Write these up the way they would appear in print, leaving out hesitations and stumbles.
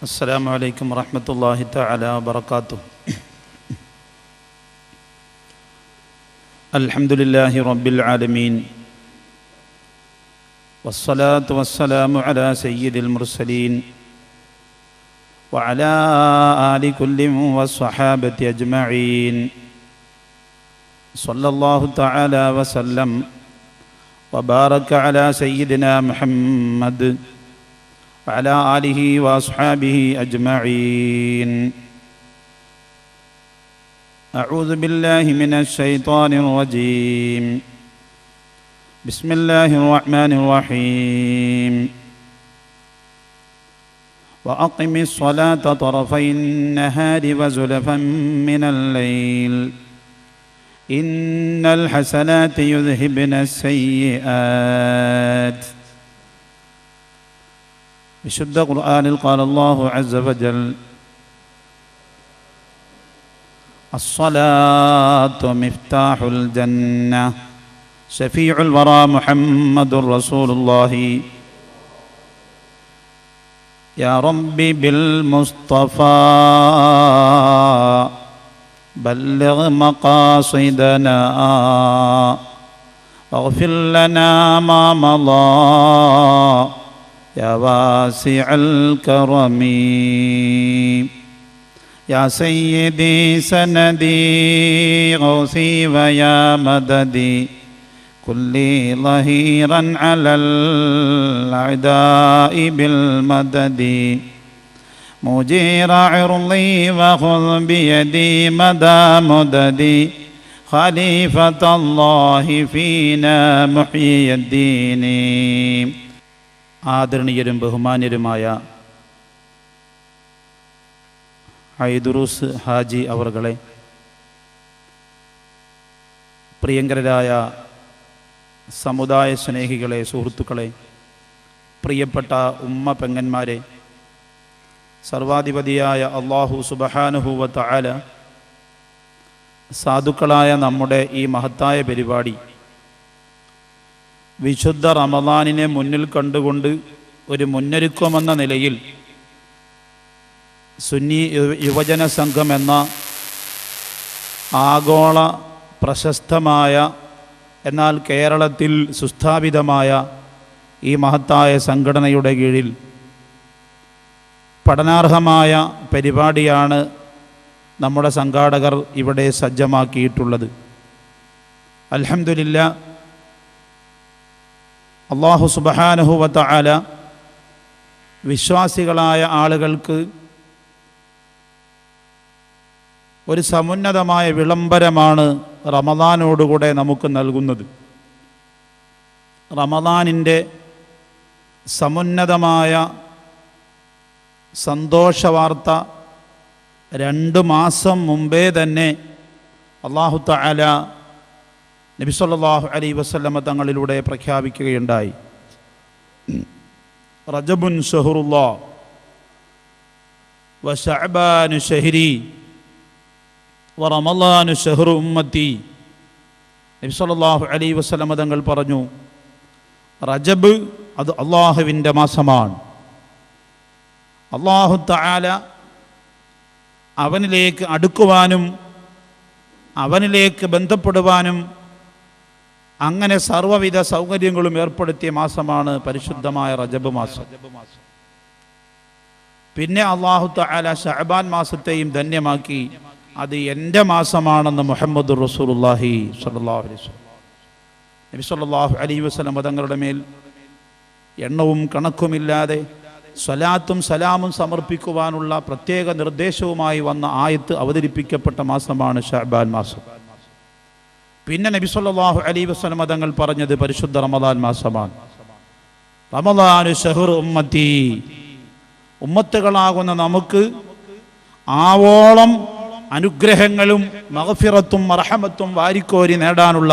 السلام عليكم ورحمة الله تعالى وبركاته. الحمد لله رب العالمين، والصلاة والسلام على سيد المرسلين وعلى آل كل والصحابة أجمعين. صلى الله تعالى وسلم وبارك على سيدنا محمد وعلى آله وأصحابه أجمعين. أعوذ بالله من الشيطان الرجيم. بسم الله الرحمن الرحيم. وأقم الصلاة طرفي النهار وزلفا من الليل إن الحسنات يذهبن السيئات. വിശുദ്ധ ഖുർആനിൽ قال الله عز وجل الصلاة مفتاح الجنة شفيع الورى محمد رسول الله يا ربي بالمصطفى بلغ مقاصدنا واغفر لنا ما مضى يا واسع الكرم يا سيدي سندي غوثي ويا مددي كلي ظهيرا على الأعداء بالمدد مجير عرضي وخذ بيدي مدى مددي خليفة الله فينا محيي الدين. ആദരണീയരും ബഹുമാന്യരുമായ ഹൈദുറൂസ് ഹാജി അവർകളെ, പ്രിയങ്കരായ സമുദായ സ്നേഹികളെ, സുഹൃത്തുക്കളെ, പ്രിയപ്പെട്ട ഉമ്മ പെങ്ങന്മാരെ, സർവാധിപതിയായ അല്ലാഹു സുബ്ഹാനഹു വ തആല സാധുക്കളായ നമ്മുടെ ഈ മഹത്തായ പരിപാടി വിശുദ്ധ റമദാനിനെ മുന്നിൽ കണ്ടുകൊണ്ട് ഒരു മുന്നൊരുക്കമെന്ന നിലയിൽ സുന്നി യുവജന സംഘം എന്ന ആഗോള പ്രശസ്തമായ എന്നാൽ കേരളത്തിൽ സുസ്ഥാപിതമായ ഈ മഹത്തായ സംഘടനയുടെ കീഴിൽ പഠനാർഹമായ പരിപാടിയാണ് നമ്മുടെ സംഘാടകർ ഇവിടെ സജ്ജമാക്കിയിട്ടുള്ളത്. അൽഹംദുലില്ലാഹ്, അല്ലാഹു സുബ്ഹാനഹു വ തആല വിശ്വാസികളായ ആളുകൾക്ക് ഒരു സമുന്നതമായ വിളംബരമാണ് റമദാനോടുകൂടെ നമുക്ക് നൽകുന്നത്. റമദാനിൻ്റെ സമുന്നതമായ സന്തോഷവാർത്ത 2 മാസം മുമ്പേ തന്നെ അല്ലാഹു തആല നബി സല്ലല്ലാഹു അലൈഹി വസല്ലമ തങ്ങളിലൂടെ പ്രഖ്യാപിക്കുകയുണ്ടായി. റജബുൻ ശഹറുല്ലാഹ് വ ശഅബാനു ശഹരി വ റമളാനു ശഹ്റു ഉമ്മത്തി. നബി സല്ലല്ലാഹു അലൈഹി വസല്ലമ തങ്ങൾ പറഞ്ഞു, റജബ് അത് അല്ലാഹുവിൻ്റെ മാസമാണ്. അല്ലാഹു തആല അവനിലേക്ക് അടുക്കുവാനും അവനിലേക്ക് ബന്ധപ്പെടുവാനും അങ്ങനെ സർവ്വവിധ സൗകര്യങ്ങളും ഏർപ്പെടുത്തിയ മാസമാണ് പരിശുദ്ധമായ റജബ് മാസം. പിന്നെ അല്ലാഹു തആല ശഅബാൻ മാസത്തെയും ധന്യമാക്കി, അത് എൻ്റെ മാസമാണെന്ന് മുഹമ്മദുർ റസൂലുള്ളാഹി സ്വല്ലല്ലാഹു അലൈഹി വസല്ലം. നബി സല്ലല്ലാഹു അലൈഹി വസല്ലം തങ്ങളുടെ മേൽ എണ്ണവും കണക്കുമില്ലാതെ സ്വലാത്തും സലാമും സമർപ്പിക്കുവാനുള്ള പ്രത്യേക നിർദ്ദേശവുമായി വന്ന ആയത്ത് അവതരിപ്പിക്കപ്പെട്ട മാസമാണ് ശഅബാൻ മാസം. പിന്നെ നബി സല്ലല്ലാഹു അലൈഹി വസല്ലം തങ്ങൾ പറഞ്ഞത് പരിശുദ്ധ റമദാൻ മാസമാണ്. റമദാനു ശഹ്റു ഉമ്മത്തി, ഉമ്മത്തുകളാകുന്ന നമുക്ക് ആവോളം അനുഗ്രഹങ്ങളും മഗ്ഫിറത്തും മർഹമത്തും വാരിക്കോരി നേടാനുള്ള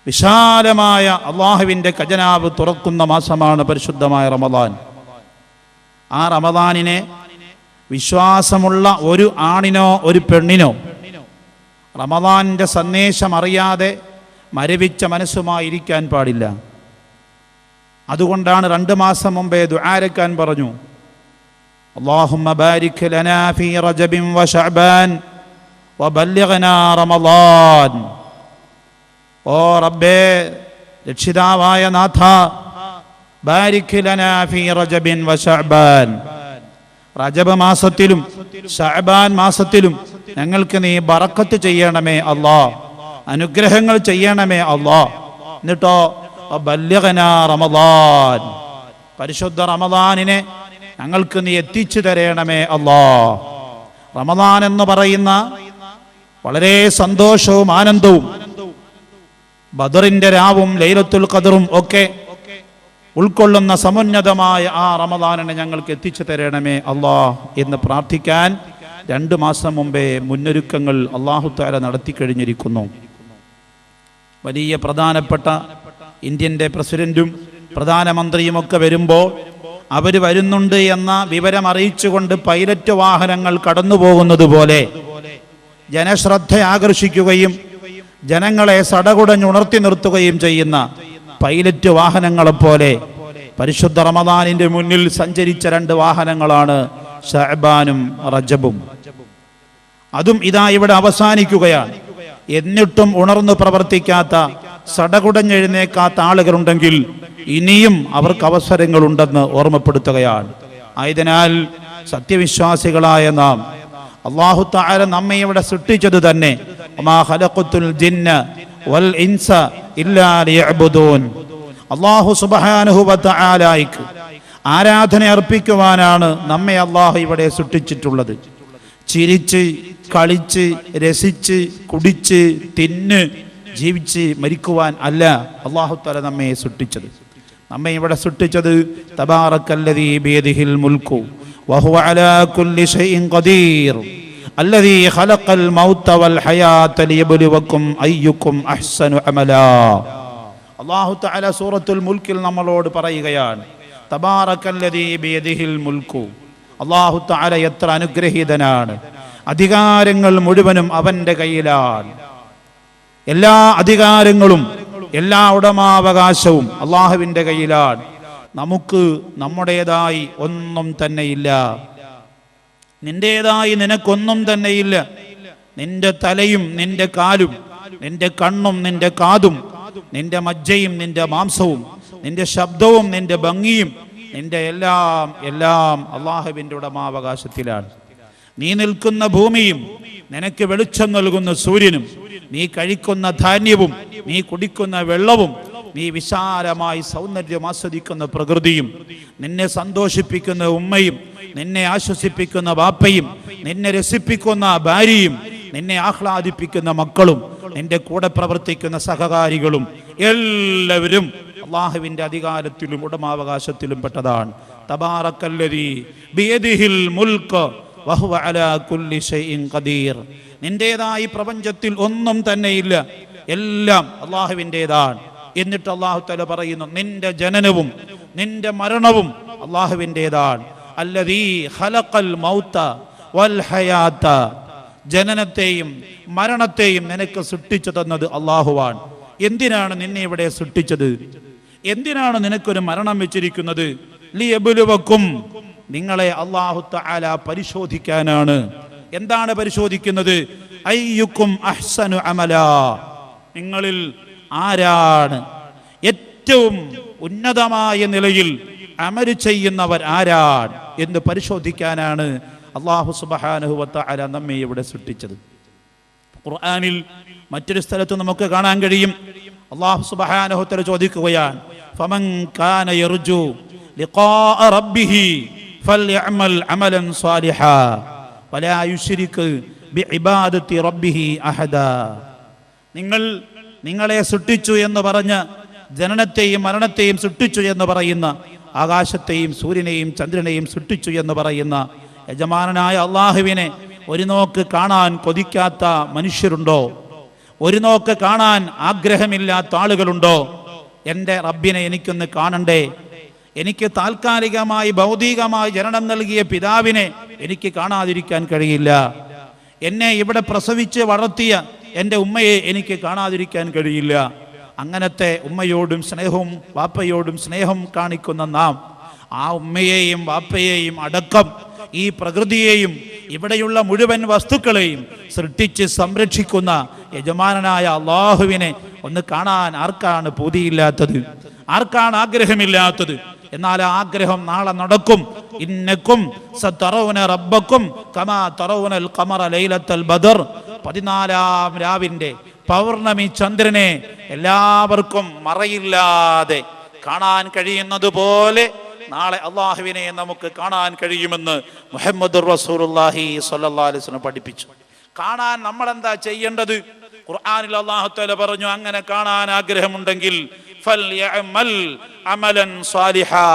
വിശാലമായ അല്ലാഹുവിൻ്റെ ഖജനാവ് തുറക്കുന്ന മാസമാണ് പരിശുദ്ധമായ റമദാൻ. ആ റമദാനിനെ വിശ്വാസമുള്ള ഒരു ആണിനോ ഒരു പെണ്ണിനോ റമദാനിൻ്റെ സന്ദേശം അറിയാതെ മരവിച്ച മനസ്സുമായി ഇരിക്കാൻ പാടില്ല. അതുകൊണ്ടാണ് 2 മാസം മുമ്പേ ദുആരക്കാൻ പറഞ്ഞു. അല്ലാഹുമ്മ ബാരിക് ലനാ ഫീ റജബിൻ വ ശഅബാൻ വബല്ലിഗ്നാ റമളാൻ. ഓ റബ്ബേ, രക്ഷിതാവായ നാഥ, ബാരിക് ലനാ ഫീ റജബിൻ വ ശഅബാൻ, റജബ് മാസത്തിലും ശഅബാൻ മാസത്തിലും ഞങ്ങൾക്ക് നീ ബറക്കത്ത് ചെയ്യണമേ അല്ലാ, അനുഗ്രഹങ്ങൾ ചെയ്യണമേ അല്ലാ. എന്നിട്ടോ ബല്ലിഗ്നാ റമളാൻ, പരിശുദ്ധ റമളാനിനെ ഞങ്ങൾക്ക് നീ എത്തിച്ചു തരണമേ അല്ലാ. റമളാൻ എന്ന് പറയുന്ന വളരെ സന്തോഷവും ആനന്ദവും ബദറിന്റെ രാവും ലൈലത്തുൽ ഖദറും ഒക്കെ ഉൾക്കൊള്ളുന്ന സമുന്നതമായ ആ റമളാനിനെ ഞങ്ങൾക്ക് എത്തിച്ചു തരണമേ അല്ലാ എന്ന് പ്രാർത്ഥിക്കാൻ 2 മാസം മുമ്പേ മുന്നൊരുക്കങ്ങൾ അല്ലാഹു തആല നടത്തി കഴിഞ്ഞിരിക്കുന്നു. വലിയ പ്രധാനപ്പെട്ട ഇന്ത്യൻ്റെ പ്രസിഡന്റും പ്രധാനമന്ത്രിയും ഒക്കെ വരുമ്പോൾ അവർ വരുന്നുണ്ട് എന്ന വിവരം അറിയിച്ചുകൊണ്ട് പൈലറ്റ് വാഹനങ്ങൾ കടന്നു പോകുന്നത് പോലെ ജനശ്രദ്ധ ആകർഷിക്കുകയും ജനങ്ങളെ സടകുടഞ്ഞുണർത്തി നിർത്തുകയും ചെയ്യുന്ന പൈലറ്റ് വാഹനങ്ങളെപ്പോലെ പരിശുദ്ധ റമദാനിന്റെ മുന്നിൽ സഞ്ചരിച്ച 2 വാഹനങ്ങളാണ് ശഅബാനും റജബും. അതും ഇതാ ഇവിടെ അവസാനിക്കുകയാണ്. എന്നിട്ടും ഉണർന്നു പ്രവർത്തിക്കാത്ത, സടകുടഞ്ഞെഴുന്നേക്കാത്ത ആളുകളുണ്ടെങ്കിൽ ഇനിയും അവർക്ക് അവസരങ്ങളുണ്ടെന്ന് ഓർമ്മപ്പെടുത്തുകയാണ്. ആയതിനാൽ സത്യവിശ്വാസികളായ നാം, അല്ലാഹു തആല നമ്മെ ഇവിടെ സൃഷ്ടിച്ചത് തന്നെ വമാ ഖലഖതുൽ ജിന്ന വൽ ഇൻസ ഇല്ലാ ലിയഅ്ബുദൂൻ, അല്ലാഹു സുബ്ഹാനഹു വ തആലയ്ക്ക് ആരാധന അർപ്പിക്കുവാനാണ് നമ്മെ അല്ലാഹു ഇവിടെ സൃഷ്ടിച്ചിട്ടുള്ളത്. ചിരിച്ച് കളിച്ച് രസിച്ച് കുടിച്ച് തിന്ന് ജീവിച്ച് മരിക്കുവാൻ അല്ല അല്ലാഹു തആല നമ്മെ സൃഷ്ടിച്ചത്. നമ്മെ ഇവിടെ സൃഷ്ടിച്ചത് തബാറക്കല്ലദീ ബിയദിഹിൽ മുൽക്കു വഹുവ അലാ കുല്ലി ഷൈഇൻ ഖദീർ അല്ലദീ ഖലഖൽ മൗത വൽ ഹയാത ലിയബ്ലുവക്കും അയ്യുക്കും അഹ്സനു അമലാ. അല്ലാഹു തആല സൂറത്തുൽ മുൽക്കിൽ നമ്മളോട് പറയുകയാണ്, തബാറക്കല്ലദീ ബിയദിഹിൽ മുൽക്കു, അല്ലാഹു തആല എത്ര അനുഗ്രഹീതനാണ്, അധികാരങ്ങൾ മുഴുവനും അവന്റെ കയ്യിലാണ്. എല്ലാ അധികാരങ്ങളും എല്ലാ ഉടമാവകാശവും അള്ളാഹുവിൻ്റെ കയ്യിലാണ്. നമുക്ക് നമ്മുടേതായി ഒന്നും തന്നെയില്ല. നിന്റേതായി നിനക്കൊന്നും തന്നെയില്ല. നിന്റെ തലയും നിന്റെ കാലും നിന്റെ കണ്ണും നിന്റെ കാതും നിന്റെ മജ്ജയും നിന്റെ മാംസവും നിന്റെ ശബ്ദവും നിന്റെ ഭംഗിയും നിന്റെ എല്ലാം എല്ലാം അള്ളാഹുവിൻ്റെ ഉടമാവകാശത്തിലാണ്. നീ നിൽക്കുന്ന ഭൂമിയും നിനക്ക് വെളിച്ചം നൽകുന്ന സൂര്യനും നീ കഴിക്കുന്ന ധാന്യവും നീ കുടിക്കുന്ന വെള്ളവും നീ വിശാലമായി സൗന്ദര്യം ആസ്വദിക്കുന്ന പ്രകൃതിയും നിന്നെ സന്തോഷിപ്പിക്കുന്ന ഉമ്മയും നിന്നെ ആശ്വസിപ്പിക്കുന്ന ബാപ്പയും നിന്നെ രസിപ്പിക്കുന്ന ഭാര്യയും നിന്നെ ആഹ്ലാദിപ്പിക്കുന്ന മക്കളും നിന്റെ കൂടെ പ്രവർത്തിക്കുന്ന സഹകാരികളും എല്ലാവരും അള്ളാഹുവിൻ്റെ അധികാരത്തിലും ഉടമാവകാശത്തിലും പെട്ടതാണ്. തബാറക്കല്ലദീ ബിയദിഹിൽ മുൽക്ക് വഹുവ അലാ കുല്ലി ഷൈഇൻ ഖദീർ. നിന്റേതായി പ്രപഞ്ചത്തിൽ ഒന്നും തന്നെയില്ല, എല്ലാം അള്ളാഹുവിൻ്റെതാണ്. എന്നിട്ട് അള്ളാഹു തആല പറയുന്നു, നിന്റെ ജനനവും നിന്റെ മരണവും അള്ളാഹുവിൻ്റെതാണ്. അല്ലദീ ഖലഖൽ മൗത വൽ ഹയാത, ജനനത്തെയും മരണത്തെയും നിനക്ക് സൃഷ്ടിച്ചു തന്നത് അള്ളാഹുവാണ്. എന്തിനാണ് നിന്നെ ഇവിടെ സൃഷ്ടിച്ചത്? എന്തിനാണ് നിനക്കൊരു മരണം വെച്ചിരിക്കുന്നത്? ലിയബ്ലുവക്കും, നിങ്ങളെ അല്ലാഹു തആല പരിശോധിക്കാനാണ്. എന്താണ് പരിശോധിക്കുന്നത്? അയ്യുക്കും അഹ്സനു അമലാ, നിങ്ങളിൽ ആരാണ് ഏറ്റവും ഉന്നതമായ നിലയിൽ അമൽ ചെയ്യുന്നവർ ആരാണ് എന്ന് പരിശോധിക്കാനാണ് അല്ലാഹു സുബ്ഹാനഹു വ തആല നമ്മെ ഇവിടെ സൃഷ്ടിച്ചത്. ഖുർആനിൽ മറ്റൊരു സ്ഥലത്ത് നമുക്ക് കാണാൻ കഴിയും, അല്ലാഹു സുബ്ഹാനഹു വ തആല ചോദിക്കുകയാണ്, ഫമൻ കാന യർജു ലിഖാഅ റബ്ബിഹി ഫൽയഅമൽ അമലൻ സാലിഹാ വലാ യുശ്രിക് ബിഇബാദത്തി റബ്ബിഹി അഹദാ. നിങ്ങളെ സൃഷ്ടിച്ചു എന്ന് പറഞ്ഞ് ജനനത്തെയും മരണത്തെയും സൃഷ്ടിച്ചു എന്ന് പറയുന്ന, ആകാശത്തെയും സൂര്യനെയും ചന്ദ്രനെയും സൃഷ്ടിച്ചു എന്ന് പറയുന്ന യജമാനനായ അള്ളാഹുവിനെ ഒരു നോക്ക് കാണാൻ കൊതിക്കാത്ത മനുഷ്യരുണ്ടോ? ഒരു നോക്ക് കാണാൻ ആഗ്രഹമില്ലാത്ത ആളുകളുണ്ടോ? എൻ്റെ റബ്ബിനെ എനിക്കൊന്ന് കാണണ്ടേ, എനിക്ക് താൽക്കാലികമായി ഭൗതികമായി ജനനം നൽകിയ പിതാവിനെ എനിക്ക് കാണാതിരിക്കാൻ കഴിയില്ല, എന്നെ ഇവിടെ പ്രസവിച്ച് വളർത്തിയ എൻ്റെ ഉമ്മയെ എനിക്ക് കാണാതിരിക്കാൻ കഴിയില്ല. അങ്ങനത്തെ ഉമ്മയോടും സ്നേഹവും വാപ്പയോടും സ്നേഹം കാണിക്കുന്ന നാം ആ ഉമ്മയെയും വാപ്പയെയും അടക്കം ഈ പ്രകൃതിയെയും ഇവിടെയുള്ള മുഴുവൻ വസ്തുക്കളെയും സൃഷ്ടിച്ച് സംരക്ഷിക്കുന്ന യജമാനനായ അള്ളാഹുവിനെ ഒന്ന് കാണാൻ ആർക്കാണ് പൂതിയില്ലാത്തത്? ആർക്കാണ് ആഗ്രഹമില്ലാത്തത്? എന്നാൽ ആ ആഗ്രഹം നാളെ നടക്കും. ഇന്നക്കും സതറൗന റബ്ബക്കും കമാ തറൗനൽ ഖമറ ലൈലത്തുൽ ബദർ. 14-ാം രാവിന്റെ പൗർണമി ചന്ദ്രനെ എല്ലാവർക്കും മറയില്ലാതെ കാണാൻ കഴിയുന്നത് പോലെ നാളെ അള്ളാഹുവിനെ നമുക്ക് കാണാൻ കഴിയുമെന്ന് മുഹമ്മദ് റസൂലുള്ളാഹി സ്വല്ലല്ലാഹു അലൈഹി വസല്ലം പഠിപ്പിച്ചു. കാണാൻ നമ്മൾ എന്താ ചെയ്യേണ്ടത്? ഖുർആനിൽ അല്ലാഹു തആല പറഞ്ഞു, അങ്ങനെ കാണാൻ ആഗ്രഹമുണ്ടെങ്കിൽ ഫൽയഅമൽ അമലൻ സാലിഹാ.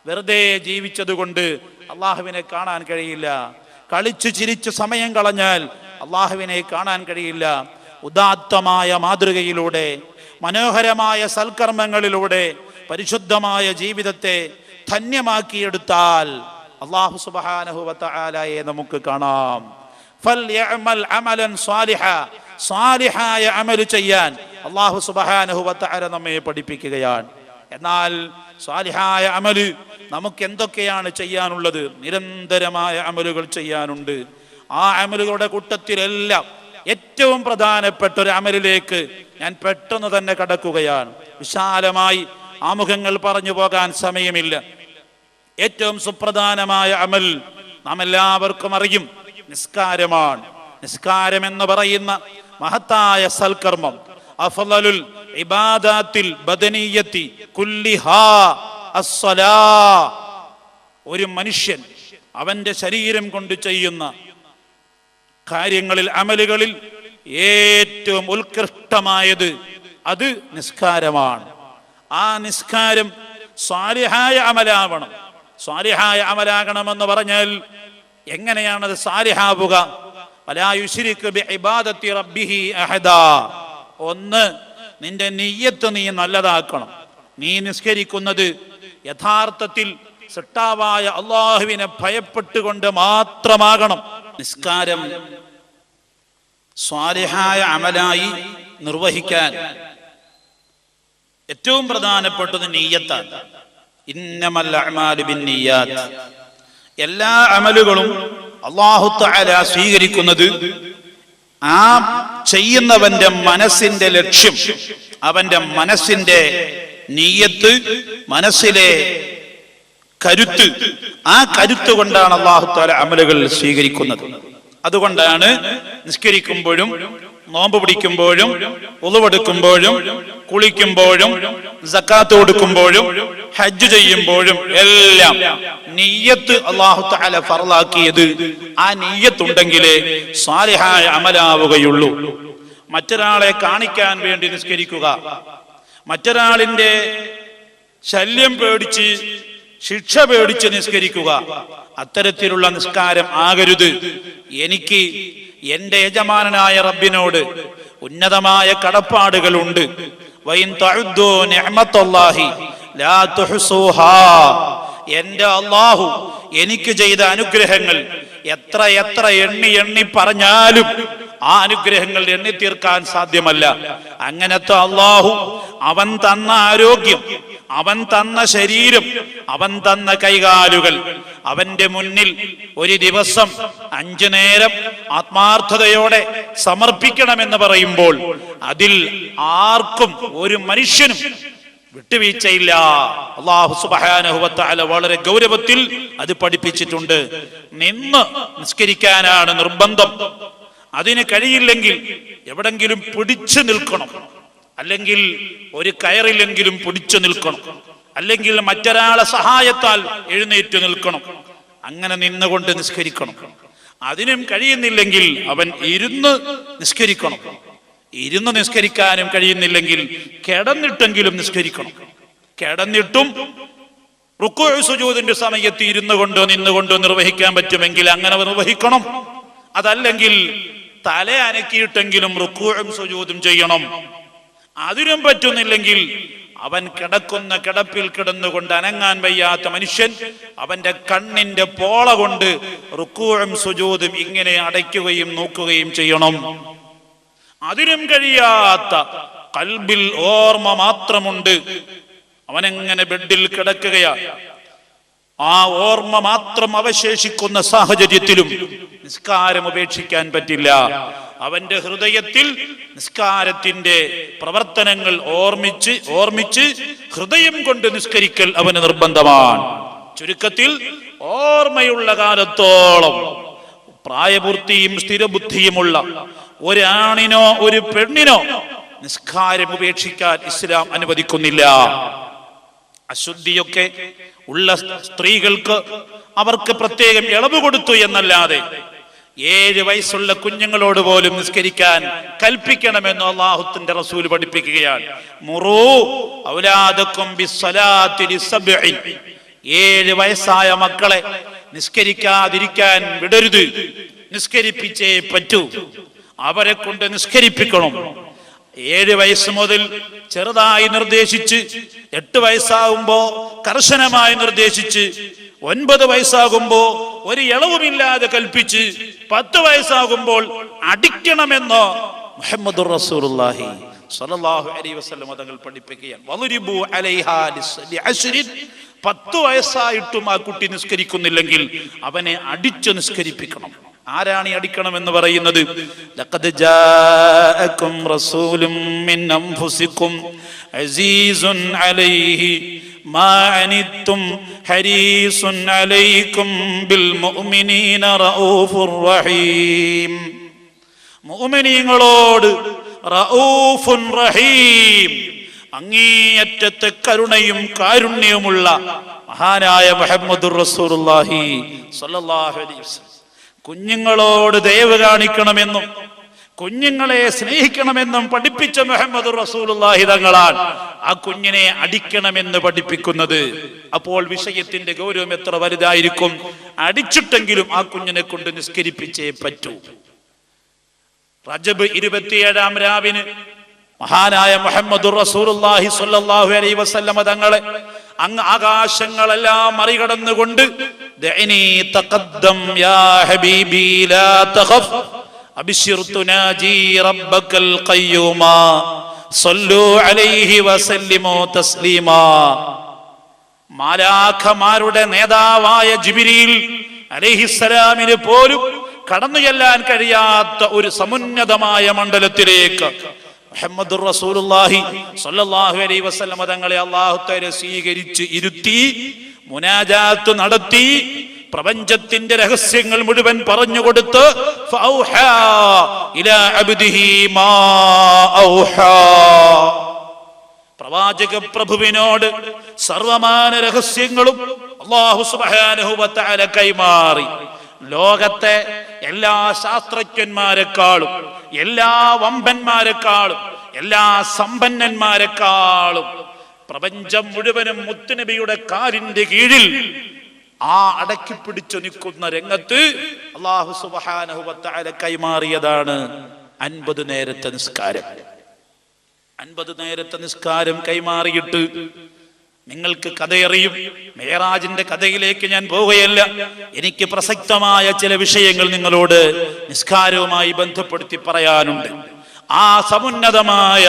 വെറുതെ ജീവിച്ചത് കൊണ്ട് അള്ളാഹുവിനെ കാണാൻ കഴിയില്ല. കളിച്ചു ചിരിച്ചു സമയം കളഞ്ഞാൽ അള്ളാഹുവിനെ കാണാൻ കഴിയില്ല. ഉദാത്തമായ മാതൃകയിലൂടെ, മനോഹരമായ സൽക്കർമ്മങ്ങളിലൂടെ പരിശുദ്ധമായ ജീവിതത്തെ ധന്യമാക്കിയെടുത്താൽ അല്ലാഹു സുബ്ഹാനഹു വ തആലയെ നമുക്ക് കാണാം. ഫൽയഅമൽ അമലൻ സാലിഹാ. സാലിഹായ അമൽ ചെയ്യാൻ അല്ലാഹു സുബ്ഹാനഹു വ തആല നമ്മെ പഠിപ്പിക്കുകയാണ്. എന്നാൽ സാലിഹായ അമൽ നമുക്ക് എന്തൊക്കെയാണ് ചെയ്യാനുള്ളത്? നിരന്തരമായ അമലുകൾ ചെയ്യാനുണ്ട്. ആ അമലുകളുടെ കൂട്ടത്തിലെല്ലാം ഏറ്റവും പ്രധാനപ്പെട്ട ഒരു അമലിലേക്ക് ഞാൻ പെട്ടെന്ന് തന്നെ കടക്കുകയാണ്. വിശാലമായി ആമുഖങ്ങൾ പറഞ്ഞു പോകാൻ സമയമില്ല. ഏറ്റവും സുപ്രധാനമായ അമൽ നാം എല്ലാവർക്കും അറിയും, നിസ്കാരമാണ്. നിസ്കാരം എന്ന് പറയുന്ന മഹത്തായ സൽക്കർമ്മം, അഫ്ളലുൽ ഇബാദാത്തിൽ ബദനിയ്യത്തി കുല്ലിഹാ അസ്സലാ. ഒരു മനുഷ്യൻ അവന്റെ ശരീരം കൊണ്ട് ചെയ്യുന്ന കാര്യങ്ങളിൽ, അമലുകളിൽ ഏറ്റവും ഉത്കൃഷ്ടമായത് അത് നിസ്കാരമാണ്. ആ നിസ്കാരം സാലിഹായ അമലാവണം. സാലിഹായ അമലാകണമെന്ന് പറഞ്ഞാൽ എങ്ങനെയാണത് സാലിഹാവുക? വലാ യുശ്രികു ബിഇബാദത്തി റബ്ബിഹി അഹദാ. ഒന്ന്, നിന്റെ നിയ്യത്ത് നീ നല്ലതാക്കണം. നീ നിസ്കരിക്കുന്നത് യഥാർത്ഥത്തിൽ സൃഷ്ടാവായ അള്ളാഹുവിനെ ഭയപ്പെട്ടുകൊണ്ട് മാത്രമാകണം. നിസ്കാരം സ്വാലിഹായ അമലായി നിർവഹിക്കാൻ ഏറ്റവും പ്രധാനപ്പെട്ടത് നിയ്യത്താണ്. ഇന്നമൽ അഅ്മാലു ബിന്നിയ്യാത്ത്. എല്ലാ അമലുകളും അല്ലാഹു തആല സ്വീകരിക്കുന്നത് ആ ചെയ്യുന്നവന്റെ മനസ്സിന്റെ ലക്ഷ്യം, അവന്റെ മനസ്സിന്റെ നിയ്യത്ത്, മനസ്സിലെ കരുത്ത്, ആ കരുത്ത് കൊണ്ടാണ് അല്ലാഹു തആല അമലുകൾ സ്വീകരിക്കുന്നത്. അതുകൊണ്ടാണ് നിസ്കരിക്കുമ്പോഴും നോമ്പ് പിടിക്കുമ്പോഴും ഉളുവെടുക്കുമ്പോഴും കുളിക്കുമ്പോഴും സക്കാത്ത് കൊടുക്കുമ്പോഴും ഹജ്ജ് ചെയ്യുമ്പോഴും എല്ലാം നിയ്യത്ത് അല്ലാഹു തആല ഫർളാക്കിയത്. ആ നിയ്യത്ത് ഉണ്ടെങ്കിലേ സാലിഹായ അമലാവുകയുള്ളൂ. മറ്റൊരാളെ കാണിക്കാൻ വേണ്ടി നിസ്കരിക്കുക, മറ്റൊരാളിന്റെ ശല്യം പേടിച്ച് ശിക്ഷ പേടിച്ച് നിസ്കരിക്കുക, അത്തരത്തിലുള്ള നിസ്കാരം ആകരുത്. എനിക്ക് എന്റെ യജമാനനായ റബ്ബിനോട് ഉന്നതമായ കടപ്പാടുകളുണ്ട്. വഇൻ തഉദ്ദു നിഅമത്തല്ലാഹി ലാ തുഹ്സുഹാ. എന്റെ അല്ലാഹു എനിക്ക് ചെയ്ത അനുഗ്രഹങ്ങൾ എത്ര എത്ര എണ്ണി എണ്ണി പറഞ്ഞാലും ആ അനുഗ്രഹങ്ങൾ എണ്ണി തീർക്കാൻ സാധ്യമല്ല. അങ്ങനത്തെ അല്ലാഹു, അവൻ തന്ന ആരോഗ്യം, അവൻ തന്ന ശരീരം, അവൻ തന്ന കൈകാലുകൾ, അവന്റെ മുന്നിൽ ഒരു ദിവസം 5 നേരം ആത്മാർത്ഥതയോടെ സമർപ്പിക്കണമെന്ന് പറയുമ്പോൾ അതിൽ ആർക്കും, ഒരു മനുഷ്യനും വിട്ടുവീഴ്ചയില്ല. അല്ലാഹു സുബ്ഹാനഹു വ തആല വളരെ ഗൗരവത്തിൽ അത് പഠിപ്പിച്ചിട്ടുണ്ട്. നിന്ന് നിസ്കരിക്കാനാണ് നിർബന്ധം. അതിന് കഴിയില്ലെങ്കിൽ എവിടെങ്കിലും പിടിച്ചു നിൽക്കണം, അല്ലെങ്കിൽ ഒരു കയറിലെങ്കിലും പിടിച്ചു നിൽക്കണം, അല്ലെങ്കിൽ മറ്റൊരാളെ സഹായത്താൽ എഴുന്നേറ്റ് നിൽക്കണം. അങ്ങനെ നിന്നുകൊണ്ട് നിസ്കരിക്കണം. അതിനും കഴിയുന്നില്ലെങ്കിൽ അവൻ ഇരുന്ന് നിസ്കരിക്കണം. ഇരുന്ന് നിസ്കരിക്കാനും കഴിയുന്നില്ലെങ്കിൽ കിടന്നിട്ടെങ്കിലും നിസ്കരിക്കണം. കിടന്നിട്ടും റുക്കൂഉ സുജൂദിന്റെ സമയത്ത് ഇരുന്നു കൊണ്ടോ നിന്നുകൊണ്ടോ നിർവഹിക്കാൻ പറ്റുമെങ്കിൽ അങ്ങനെ നിർവഹിക്കണം. അതല്ലെങ്കിൽ തല അനക്കിയിട്ടെങ്കിലും റുക്കൂഉം സുജൂദും ചെയ്യണം. അതിനും പറ്റുന്നില്ലെങ്കിൽ അവൻ കിടക്കുന്ന കിടപ്പിൽ കിടന്നുകൊണ്ട് അനങ്ങാൻ വയ്യാത്ത മനുഷ്യൻ അവന്റെ കണ്ണിന്റെ പോള കൊണ്ട് റുക്കൂഉം സുജൂദും ഇങ്ങനെ അടയ്ക്കുകയും നോക്കുകയും ചെയ്യണം. അതിനും കഴിയാത്ത ഖൽബിൽ ഓർമ്മ മാത്രമുണ്ട്. അവനെങ്ങനെ ബെഡിൽ കിടക്കുകയാ, ആ ഓർമ്മ മാത്രം അവശേഷിക്കുന്ന സാഹചര്യത്തിലും നിസ്കാരം ഉപേക്ഷിക്കാൻ പറ്റില്ല. അവന്റെ ഹൃദയത്തിൽ നിസ്കാരത്തിന്റെ പ്രവർത്തനങ്ങൾ ഓർമ്മിച്ച് ഹൃദയം കൊണ്ട് നിസ്കരിക്കൽ അവന് നിർബന്ധമാണ്. ചുരുക്കത്തിൽ ഓർമ്മയുള്ള കാലത്തോളം പ്രായപൂർത്തിയും സ്ഥിരബുദ്ധിയുമുള്ള ഒരാണിനോ ഒരു പെണ്ണിനോ നിസ്കാരം ഉപേക്ഷിക്കാൻ ഇസ്ലാം അനുവദിക്കുന്നില്ല. അശുദ്ധിയൊക്കെ ഉള്ള സ്ത്രീകൾക്ക് അവർക്ക് പ്രത്യേകം ഇളവ് കൊടുത്തു എന്നല്ലാതെ 7 വയസ്സുള്ള കുഞ്ഞുങ്ങളോട് പോലും നിസ്കരിക്കാൻ കൽപ്പിക്കണമെന്ന് അല്ലാഹുവിന്റെ റസൂൽ പഠിപ്പിക്കുകയാണ്. മുറൂ ഔലാദക്കും ബിസ്സലാത്തി ലിസബ്ഇൻ. 7 വയസ്സായ മക്കളെ നിസ്കരിക്കാതിരിക്കാൻ വിടരുത്, നിസ്കരിപ്പിച്ചേ പറ്റൂ. അവരെ കൊണ്ട് നിസ്കരിപ്പിക്കണം. 7 വയസ്സ് മുതൽ ചെറുതായി നിർദ്ദേശിച്ച്, 8 വയസ്സാകുമ്പോ കർശനമായി നിർദ്ദേശിച്ച്, 9 വയസ്സാകുമ്പോ ഒരു ഇളവുമില്ലാതെ കൽപ്പിച്ച്, 10 വയസ്സാകുമ്പോൾ അടിക്കണമെന്നോ മുഹമ്മദുർ റസൂലുള്ളാഹി സ്വല്ലല്ലാഹു അലൈഹി വസല്ലം തങ്ങൾ പഠിപ്പിക്കുകയാണ്. വളുരിബു അലൈഹാ ലിഅശ്രിൻ. 10 വയസ്സായിട്ടും ആ കുട്ടി നിസ്കരിക്കുന്നില്ലെങ്കിൽ അവനെ അടിച്ചു നിസ്കരിപ്പിക്കണം. ആരാണ് ഈ അടിക്കണം എന്ന് പറയുന്നത്? ലഖദ് ജാഅകും റസൂലും മിൻ അൻഫുസികും അസീസുൻ അലൈഹി മാ അനിത്തും ഹരീസുൻ അലൈക്കും ബിൽ മുഅ്മിനീന റഊഫുർ റഹീം. മുഅ്മിനീങ്ങളോട് റഊഫുൻ റഹീം, അങ്ങേയറ്റത്തെ കരുണയും കാരുണ്യവുമുള്ള മഹാനായ മുഹമ്മദുർ റസൂലുള്ളാഹി സ്വല്ലല്ലാഹു അലൈഹി വസല്ലം കുഞ്ഞുങ്ങളോട് ദയവ് കാണിക്കണമെന്നും കുഞ്ഞുങ്ങളെ സ്നേഹിക്കണമെന്നും പഠിപ്പിച്ച മുഹമ്മദുർ റസൂലുള്ളാഹി തങ്ങളാണ് ആ കുഞ്ഞിനെ അടിക്കണമെന്ന് പഠിപ്പിക്കുന്നത്. അപ്പോൾ വിഷയത്തിന്റെ ഗൗരവം എത്ര വലുതായിരിക്കും. അടിച്ചിട്ടെങ്കിലും ആ കുഞ്ഞിനെ കൊണ്ട് നിസ്കരിപ്പിച്ചേ പറ്റൂ. റജബ് 27-ാം രാവിന് മഹാനായ മുഹമ്മദുർ റസൂലുള്ളാഹി സ്വല്ലല്ലാഹു അലൈഹി വസല്ലം തങ്ങളെ അങ്ങ് ആകാശങ്ങളെല്ലാം മറികടന്നുകൊണ്ട് ദഅനി തഖദ്ദം യാ ഹബീബി ലാ തഖഫ് അബ്ശിർ തുനാജി റബ്ബക്കൽ ഖയ്യൂമാ സല്ലു അലൈഹി വസല്ലിമു തസ്ലീമാ. മാലാഖമാരുടെ നേതാവായ ജിബ്രീൽ അലൈഹിസ്സലാമിന് പോലും കടന്നു ചെല്ലാൻ കഴിയാത്ത ഒരു സമുന്നതമായ മണ്ഡലത്തിലേക്ക് മുഹമ്മദുർ റസൂലുള്ളാഹി സ്വല്ലല്ലാഹു അലൈഹി വസല്ലം തങ്ങളെ അല്ലാഹു തആല സ്വീകരിച്ച് ഇരുത്തി മുനാജാത്ത് നടത്തി പ്രപഞ്ചത്തിന്റെ രഹസ്യങ്ങൾ മുഴുവൻ പറഞ്ഞുകൊടുത്ത് ഫഔഹാ ഇലാ അബ്ദിഹി മാ ഔഹാ. പ്രവാചക പ്രഭുവിനോട് സർവമാന രഹസ്യങ്ങളും അല്ലാഹു സുബ്ഹാനഹു വ തആല കൈമാറി. ലോകത്തെ എല്ലാ ശാസ്ത്രജ്ഞന്മാരെക്കാളും എല്ലാ വമ്പന്മാരെക്കാളും എല്ലാ സമ്പന്നന്മാരെക്കാളും പ്രപഞ്ചം മുഴുവനും മുത്തുനബിയുടെ കാലിന്റെ കീഴിൽ ആ അടക്കി പിടിച്ചു നിൽക്കുന്ന രംഗത്ത് അല്ലാഹു സുബ്ഹാനഹു വ തആല കൈമാറിയതാണ് 50 നേരത്തെ നിസ്കാരം. 50 നേരത്തെ നിസ്കാരം കൈമാറിയിട്ട് നിങ്ങൾക്ക് കഥയറിയും. മിഅ്റാജിന്റെ കഥയിലേക്ക് ഞാൻ പോവുകയല്ല. എനിക്ക് പ്രസക്തമായ ചില വിഷയങ്ങൾ നിങ്ങളോട് നിസ്കാരവുമായി ബന്ധപ്പെടുത്തി പറയാനുണ്ട്. ആ സമുന്നതമായ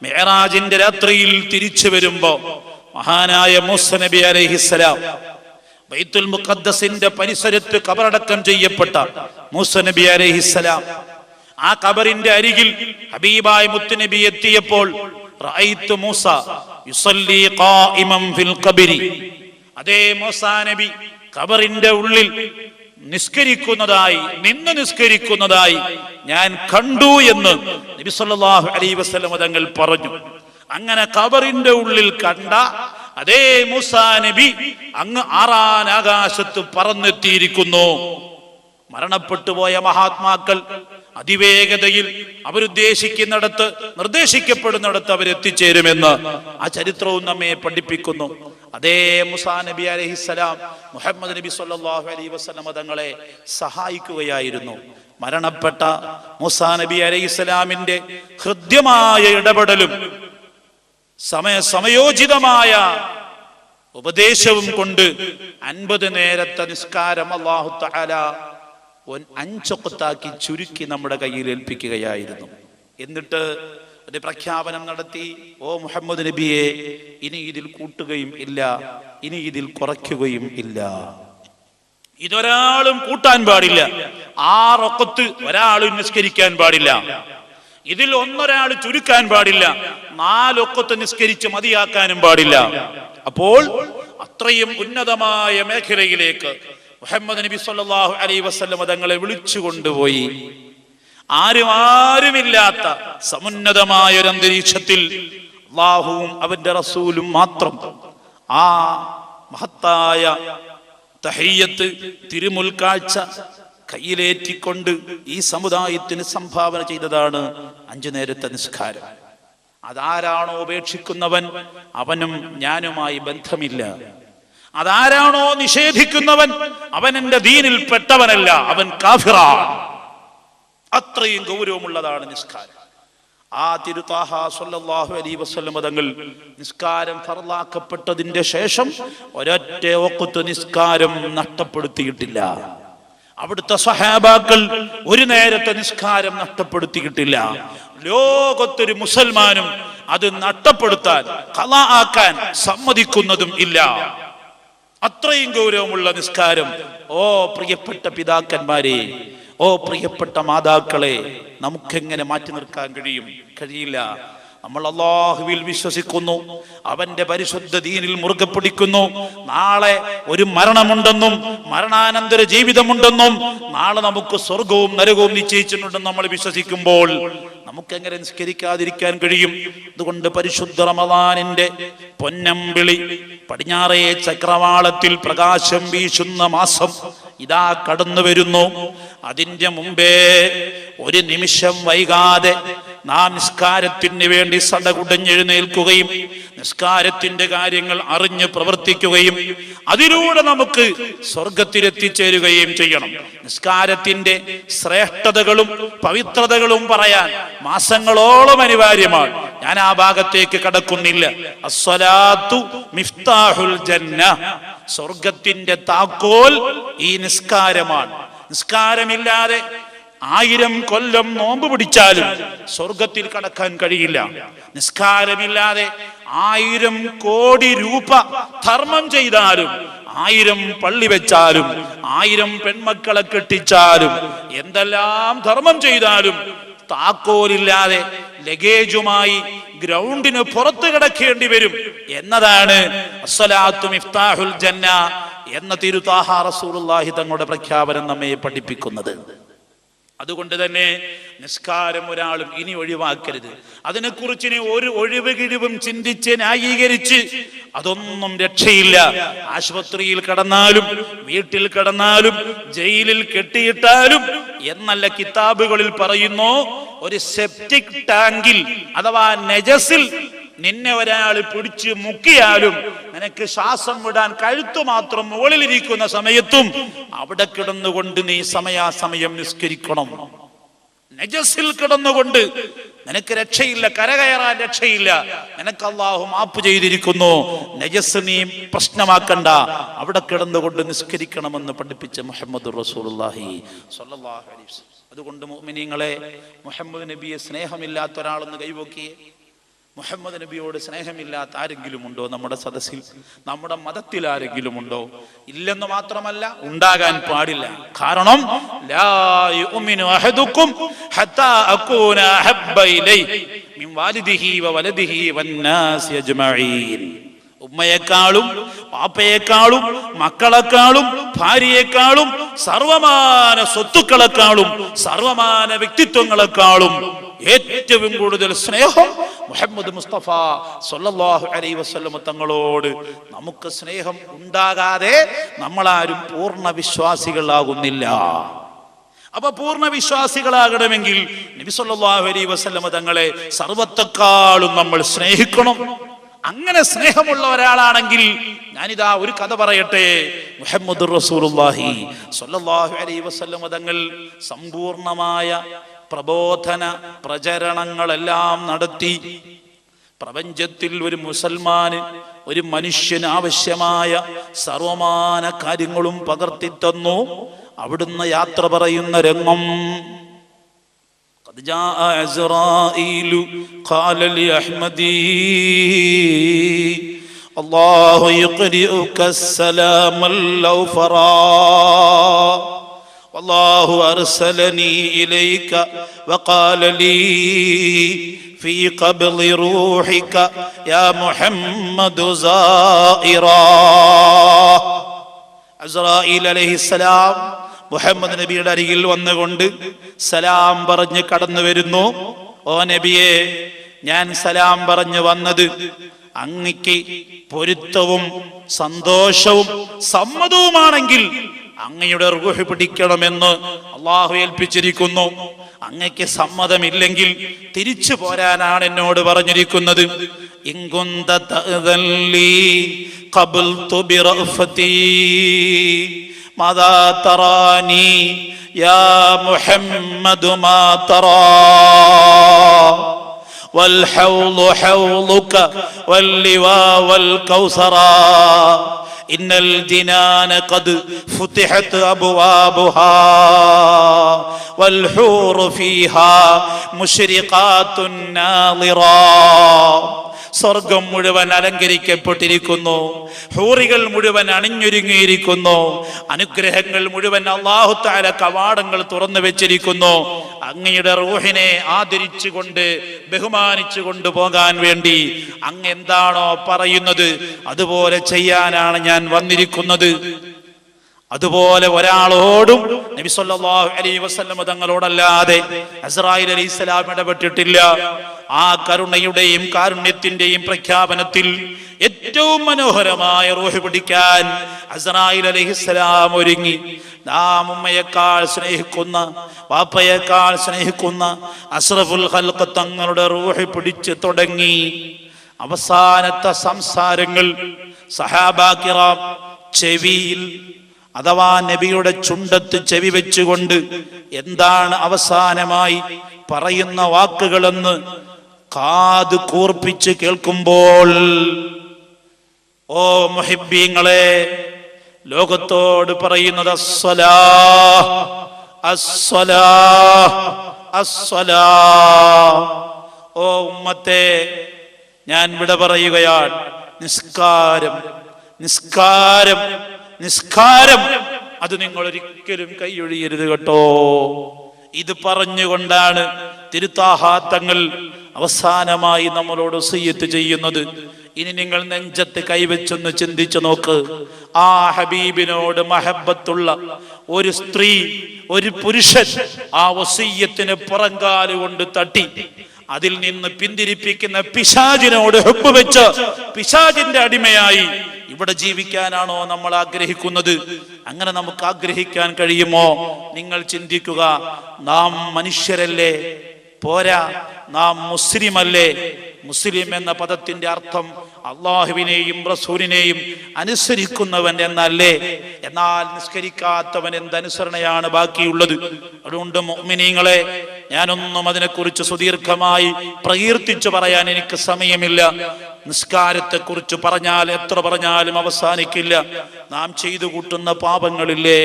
മിഅ്റാജിന്റെ രാത്രിയിൽ തിരിച്ചു വരുമ്പോ മഹാനായ മൂസ നബി അലൈഹിസ്സലാം ബൈത്തുൽ മുഖദ്ദസിന്റെ പരിസരത്ത് ഖബറടക്കം ചെയ്യപ്പെട്ട മൂസ നബി അലൈഹിസ്സലാം ആ ഖബറിന്റെ അരികിൽ ഹബീബായ മുത്തുനബി എത്തിയപ്പോൾ റഅയ്തു മൂസ യുസല്ലി ഖായിമൻ ഫിൽ ഖബരി. അതേ മൂസാ നബി ഖബറിന്റെ ഉള്ളിൽ നിന്ന് നിസ്കരിക്കുന്നതായി ഞാൻ കണ്ടു എന്ന് നബി സല്ലല്ലാഹു അലൈഹി വസല്ലം തങ്ങൾ പറഞ്ഞു. അങ്ങനെ ഖബറിന്റെ ഉള്ളിൽ കണ്ട അതേ മൂസാ നബി അങ്ങ് 6-ാം ആകാശത്ത് പറന്നെത്തിയിരിക്കുന്നു. മരണപ്പെട്ടു പോയ മഹാത്മാക്കൾ അതിവേഗതയിൽ അവരുദ്ദേശിക്കുന്നിടത്ത് നിർദ്ദേശിക്കപ്പെടുന്നിടത്ത് അവരെത്തിച്ചേരുമെന്ന് ആ ചരിത്രവും നമ്മെ പഠിപ്പിക്കുന്നു. അതേ മൂസാ നബി അലൈഹിസ്സലാം മുഹമ്മദ് നബി സല്ലല്ലാഹു അലൈഹി വസല്ലം തങ്ങളെ സഹായിക്കുകയായിരുന്നു. മരണപ്പെട്ട മൂസാ നബി അലൈഹിസ്സലാമിന്റെ ഹൃദ്യമായ ഇടപെടലും സമയോചിതമായ ഉപദേശവും കൊണ്ട് 50 നേരത്തെ നിസ്കാരം അല്ലാഹു തആല 5 വഖ്താക്കി ചുരുക്കി നമ്മുടെ കയ്യിൽ ഏൽപ്പിക്കുകയായിരുന്നു. എന്നിട്ട് ഒരു പ്രഖ്യാപനം നടത്തി, ഓ മുഹമ്മദ് നബിയെ, ഇനി ഇതിൽ കൂട്ടുകയും ഇല്ല, ഇനി ഇതിൽ കുറയ്ക്കുകയും ഇല്ല. ഇതൊരാളും കൂട്ടാൻ പാടില്ല. 6 റക്അത്ത് ഒരാളും നിസ്കരിക്കാൻ പാടില്ല. ഇതിൽ ഒന്നൊരാൾ ചുരുക്കാൻ പാടില്ല. 4 റക്അത്ത് നിസ്കരിച്ച് മതിയാക്കാനും പാടില്ല. അപ്പോൾ അത്രയും ഉന്നതമായ മേഖലയിലേക്ക് മുഹമ്മദ് നബി സല്ലല്ലാഹു അലൈഹി വസല്ലം തങ്ങളെ വിളിച്ചു കൊണ്ടുപോയി. ആരുമില്ലാത്ത സമുന്നതമായ ഒരു അന്തരീക്ഷത്തിൽ അല്ലാഹുവും അവന്റെ റസൂലും മാത്രം ആ മഹത്തായ തഹയ്യത്ത് തിരുമുൽക്കാഴ്ച കയ്യിലേറ്റിക്കൊണ്ട് ഈ സമുദായത്തിന് സംഭാവന ചെയ്തതാണ് 5 നേരത്തെ നിസ്കാരം. അതാരാണോ ഉപേക്ഷിക്കുന്നവൻ അവനും ഞാനുമായി ബന്ധമില്ല. അതാരാണോ നിഷേധിക്കുന്നവൻ അവൻ എന്റെ ദീനിൽ പെട്ടവനല്ല, അവൻ കാഫിറാണ്. അത്രയും ഗൗരവമുള്ളതാണ് നിസ്കാരം. ആ തിരുത്താഹ സ്വല്ലല്ലാഹു അലൈഹി വസല്ലം തങ്ങൾ നിസ്കാരം ഫർളാക്കപ്പെട്ടതിന്റെ ശേഷം ഒരൊറ്റ വഖ്ത് നിസ്കാരം നഷ്ടപ്പെടുത്തിയിട്ടില്ല. അവിടുത്തെ സ്വഹാബാക്കൾ ഒരു നേരത്തെ നിസ്കാരം നഷ്ടപ്പെടുത്തിയിട്ടില്ല. ലോകത്തൊരു മുസൽമാനും അത് നഷ്ടപ്പെടുത്താൻ, ഖളാ ആക്കാൻ സമ്മതിക്കുന്നതും ഇല്ല. അത്രയും ഗൗരവമുള്ള നിസ്കാരം. ഓ പ്രിയപ്പെട്ട പിതാക്കന്മാരെ, ഓ പ്രിയപ്പെട്ട മാതാക്കളെ, നമുക്കെങ്ങനെ മാറ്റി നിർത്താൻ കഴിയില്ല. നമ്മൾ അല്ലാഹുവിൽ വിശ്വസിക്കുന്നു, അവന്റെ പരിശുദ്ധ ദീനിൽ മുറുകെ പിടിക്കുന്നു. നാളെ ഒരു മരണമുണ്ടെന്നും മരണാനന്തര ജീവിതമുണ്ടെന്നും നാളെ നമുക്ക് സ്വർഗവും നരകവും നിശ്ചയിച്ചിട്ടുണ്ടെന്നും നമ്മൾ വിശ്വസിക്കുമ്പോൾ നമുക്കെങ്ങനെ നിസ്കരിക്കാതിരിക്കാൻ കഴിയും? അതുകൊണ്ട് പരിശുദ്ധ റമദാനിന്റെ പൊന്നമ്പിളി പടിഞ്ഞാറേ ചക്രവാളത്തിൽ പ്രകാശം വീശുന്ന മാസം ഇതാ കടന്നു വരുന്നു. അതിന്റെ മുമ്പേ ഒരു നിമിഷം വൈകാതെ നാം നിസ്കാരത്തിന് വേണ്ടി സടകുടഞ്ഞെഴുന്നേൽക്കുകയും നിസ്കാരത്തിന്റെ കാര്യങ്ങൾ അറിഞ്ഞ് പ്രവർത്തിക്കുകയും അതിലൂടെ നമുക്ക് സ്വർഗത്തിലെത്തിച്ചേരുകയും ചെയ്യണം. നിസ്കാരത്തിന്റെ ശ്രേഷ്ഠതകളും പവിത്രതകളും പറയാൻ മാസങ്ങളോളം അനിവാര്യമാണ്. ഞാൻ ആ ഭാഗത്തേക്ക് കടക്കുന്നില്ല. അസ്സലാത്തു മിഫ്താഹുൽ ജന്ന, സ്വർഗത്തിന്റെ താക്കോൽ ഈ നിസ്കാരമാണ്. നിസ്കാരമില്ലാതെ 1000 കൊല്ലം നോമ്പ് പിടിച്ചാലും സ്വർഗത്തിൽ കടക്കാൻ കഴിയില്ല. നിസ്കാരമില്ലാതെ 1000 കോടി രൂപ ധർമ്മം ചെയ്താലും, 1000 പള്ളി വെച്ചാലും, 1000 പെൺമക്കളെ കെട്ടിച്ചാലും, എന്തെല്ലാം ധർമ്മം ചെയ്താലും താക്കോലില്ലാതെ ലഗേജുമായി ഗ്രൗണ്ടിന് പുറത്ത് കിടക്കേണ്ടി വരും എന്നതാണ് അസ്സലാത്തു മിഫ്താഹുൽ ജന്ന എന്ന തിരുത്താഹ റസൂലുള്ളാഹി തങ്ങളുടെ പ്രഖ്യാപനം നമ്മെ പഠിപ്പിക്കുന്നത്. അതുകൊണ്ട് തന്നെ നിസ്കാരം ഒരാളും ഇനി ഒഴിവാക്കരുത്. അതിനെക്കുറിച്ച് ഇനി ഒരു ഒഴിവ് കിഴിവും ചിന്തിച്ച് ന്യായീകരിച്ച് അതൊന്നും രക്ഷയില്ല. ആശുപത്രിയിൽ കിടന്നാലും, വീട്ടിൽ കിടന്നാലും, ജയിലിൽ കെട്ടിയിട്ടാലും എന്നല്ല കിതാബുകളിൽ പറയുന്നു, ഒരു സെപ്റ്റിക് ടാങ്കിൽ അഥവാ നജസിൽ നിന്നെ ഒരാൾ പിടിച്ച് മുക്കിയാലും നിനക്ക് ശ്വാസം വിടാൻ കഴുത്തു മാത്രം മുകളിലിരിക്കുന്ന സമയത്തും അവിടെ കിടന്നുകൊണ്ട് നീ സമയാസമയം നിസ്കരിക്കണം. നജസിൽ കിടന്നുകൊണ്ട് നിനക്ക് രക്ഷയില്ല, കരകയറാൻ രക്ഷയില്ല. നിനക്ക് അല്ലാഹു മാപ്പ് ചെയ്തിരിക്കുന്നു. നജസ് നീ പ്രശ്നമാക്കണ്ട, അവിടെ കിടന്നുകൊണ്ട് നിസ്കരിക്കണമെന്ന് പഠിപ്പിച്ച മുഹമ്മദ് റസൂലുള്ളാഹി സ്വല്ലല്ലാഹു അലൈഹി വസല്ലം. അതുകൊണ്ട് മുഅ്മിനീങ്ങളെ, മുഹമ്മദ് നബിയെ സ്നേഹമില്ലാത്ത ഒരാളെന്ന് കൈവക്കിയേ. മുഹമ്മദ് നബിയോട് സ്നേഹമില്ലാത്ത ആരെങ്കിലും ഉണ്ടോ നമ്മുടെ സദസ്സിൽ? നമ്മുടെ മതത്തിൽ ആരെങ്കിലും ഉണ്ടോ? ഇല്ലെന്ന് മാത്രമല്ല, ഉണ്ടാകാൻ പാടില്ല. കാരണം ലാ യുഅ്മിനു അഹദുക്കും ഹത്താ അകൂന അഹബ്ബ ഇലൈഹി മിൻ വാലിദിഹി വവലദിഹി വന്നാസി അജ്മഈൻ. ഉമ്മയെക്കാളും പാപ്പയെക്കാളും മക്കളെക്കാളും ഭാര്യയെക്കാളും സർവമാന സ്വത്തുക്കളെക്കാളും സർവമാന വ്യക്തിത്വങ്ങളെക്കാളും ഏറ്റവും കൂടുതൽ സ്നേഹം മുഹമ്മദ് മുസ്തഫ സ്വല്ലല്ലാഹു അലൈഹി വസല്ലം തങ്ങളോട് നമുക്ക് സ്നേഹം ഉണ്ടാകാതെ നമ്മളാരും പൂർണ്ണ വിശ്വാസികളാകുന്നില്ല. അപ്പൊ പൂർണ്ണ വിശ്വാസികളാകണമെങ്കിൽ നബി സല്ലല്ലാഹു അലൈഹി വസല്ലം തങ്ങളെ സർവത്തെക്കാളും നമ്മൾ സ്നേഹിക്കണം. അങ്ങനെ സ്നേഹമുള്ള ഒരാളാണെങ്കിൽ ഞാനിതാ ഒരു കഥ പറയട്ടെ. മുഹമ്മദ് റസൂലുള്ളാഹി സ്വല്ലല്ലാഹു അലൈഹി വസല്ലം തങ്ങൾ സമ്പൂർണമായ പ്രബോധന പ്രചരണങ്ങളെല്ലാം നടത്തി. പ്രപഞ്ചത്തിൽ ഒരു മുസൽമാന്, ഒരു മനുഷ്യന് ആവശ്യമായ സർവമാന കാര്യങ്ങളും പകർത്തി തന്നു. അവിടുന്ന് യാത്ര പറയുന്ന രംഗം ഖദ് ജാഅ അസ്റായീലു ഖാല ലി അഹ്മദി അല്ലാഹു യുഖ്രിഉക അസ്സലാമൽ ലൗഫറാ വല്ലാഹു അർസലനി ഇലൈക വഖാല ലീ في قبض روحك يا محمد زائرا. അസ്റായീൽ അലൈഹിസ്സലാം മുഹമ്മദ് നബിയുടെ അരികിൽ വന്നുകൊണ്ട് സലാം പറഞ്ഞ് കടന്നു വരുന്നു. ഓ നബിയെ, ഞാൻ സലാം പറഞ്ഞു വന്നത് അങ്ങയ്ക്ക് പൊരുത്തവും സന്തോഷവും സമ്മതവുമാണെങ്കിൽ അങ്ങയുടെ റൂഹ് പിടിക്കണമെന്ന് അള്ളാഹു ഏൽപ്പിച്ചിരിക്കുന്നു. അങ്ങയ്ക്ക് സമ്മതമില്ലെങ്കിൽ തിരിച്ചു പോരാനാണ് എന്നോട് പറഞ്ഞിരിക്കുന്നത്. ഇൻകുന്ത തഅദല്ലി ഖബൽതു ബിറഫതി മാദാ തറാനി യാ മുഹമ്മദ് മാ തറാ വൽ ഹൗളു ഹൗളുക വൽ ലിവാ വൽ കൗസറാ ഇന്നൽ ജിനാന ഖദ് ഫുതിഹത് അബ്വാബുഹാ വൽ ഹൂറു ഫീഹാ മുശ്രിഖാത്തുൻ നാളിറാ. സ്വർഗം മുഴുവൻ അലങ്കരിക്കപ്പെട്ടിരിക്കുന്നു, ഹൂറികൾ മുഴുവൻ അണിഞ്ഞൊരുങ്ങിയിരിക്കുന്നു, അനുഗ്രഹങ്ങൾ മുഴുവൻ അല്ലാഹു തആല കവാടങ്ങൾ തുറന്നു വെച്ചിരിക്കുന്നു. അങ്ങയുടെ റൂഹിനെ ആദരിച്ചുകൊണ്ട് ബഹുമാനിച്ചു കൊണ്ടുപോകാൻ വേണ്ടി അങ്ങ് എന്താണോ പറയുന്നത് അതുപോലെ ചെയ്യാനാണ് ഞാൻ വന്നിരിക്കുന്നത്. അതുപോലെ ഒരാളോടും നബി സല്ലല്ലാഹു അലൈഹി വസല്ലം തങ്ങളോടല്ലാതെ അസ്റായീൽ അലൈഹിസ്സലാം ഇടപെട്ടിട്ടില്ല. ആ കരുണയുടെയും കാരുണ്യത്തിന്റെയും പ്രഖ്യാപനത്തിൽ ഏറ്റവും മനോഹരമായ റൂഹ് പിടിക്കാൻ അസ്റായീൽ അലൈഹിസ്സലാം ഒരുങ്ങി. നാം ഉമ്മയേക്കാൾ സ്നേഹിക്കുന്ന, വാപ്പയേക്കാൾ സ്നേഹിക്കുന്ന അഷ്റഫുൽ ഖൽഖ് തങ്ങളുടെ റൂഹ് പിടിച്ചു തുടങ്ങി. അവസാനത്തെ സംസാരങ്ങൾ സഹാബാ കിറാം ചെവിയിൽ അഥവാ നബിയുടെ ചുണ്ടത്ത് ചെവി വെച്ചുകൊണ്ട് എന്താണ് അവസാനമായി പറയുന്ന വാക്കുകളെന്ന് കാത് കൂർപ്പിച്ച് കേൾക്കുമ്പോൾ, ഓ മുഹിബ്ബീങ്ങളെ, ലോകത്തോട് പറയുന്നത് അസ്സലാഹ് അസ്സലാഹ് അസ്സലാഹ്. ഓ ഉമ്മത്തെ, ഞാൻ വിട പറയുകയാണ്. നിസ്കാരം നിസ്കാരം നിസ്കാരം അത് നിങ്ങൾ ഒരിക്കലും കൈയൊഴിയരുത് കേട്ടോ. ഇത് പറഞ്ഞുകൊണ്ടാണ് തിരുത്താഹാത്തങ്ങൾ അവസാനമായി നമ്മളോട് വസിയ്യത്ത് ചെയ്യുന്നത്. ഇനി നിങ്ങൾ നെഞ്ചത്ത് കൈവച്ചൊന്ന് ചിന്തിച്ചു നോക്ക്. ആ ഹബീബിനോട് മഹബത്തുള്ള ഒരു സ്ത്രീ, ഒരു പുരുഷൻ ആ വസിയ്യത്തിന് പുറങ്കാലുകൊണ്ട് തട്ടി അതിൽ നിന്ന് പിന്തിരിപ്പിക്കുന്ന പിശാചിനോട് ഹുബ്ബ് വെച്ച് പിശാചിന്റെ അടിമയായി ഇവിടെ ജീവിക്കാനാണോ നമ്മൾ ആഗ്രഹിക്കുന്നത്? അങ്ങനെ നമുക്ക് ആഗ്രഹിക്കാൻ കഴിയുമോ? നിങ്ങൾ ചിന്തിക്കുക. നാം മനുഷ്യരല്ലേ? പോരാ, നാം മുസ്ലിമല്ലേ? മുസ്ലിം എന്ന പദത്തിന്റെ അർത്ഥം അള്ളാഹുവിനെയും റസൂലിനെയും അനുസരിക്കുന്നവൻ എന്നല്ലേ? എന്നാൽ നിസ്കരിക്കാത്തവൻ എന്തനുസരണയാണ് ബാക്കിയുള്ളത്? അതുകൊണ്ട് മുഅ്മിനീങ്ങളെ, ഞാനൊന്നും അതിനെക്കുറിച്ച് സുദീർഘമായി പ്രകീർത്തിച്ചു പറയാൻ എനിക്ക് സമയമില്ല. നിസ്കാരത്തെക്കുറിച്ച് പറഞ്ഞാൽ എത്ര പറഞ്ഞാലും അവസാനിക്കില്ല. നാം ചെയ്തു കൂട്ടുന്ന പാപങ്ങളില്ലേ,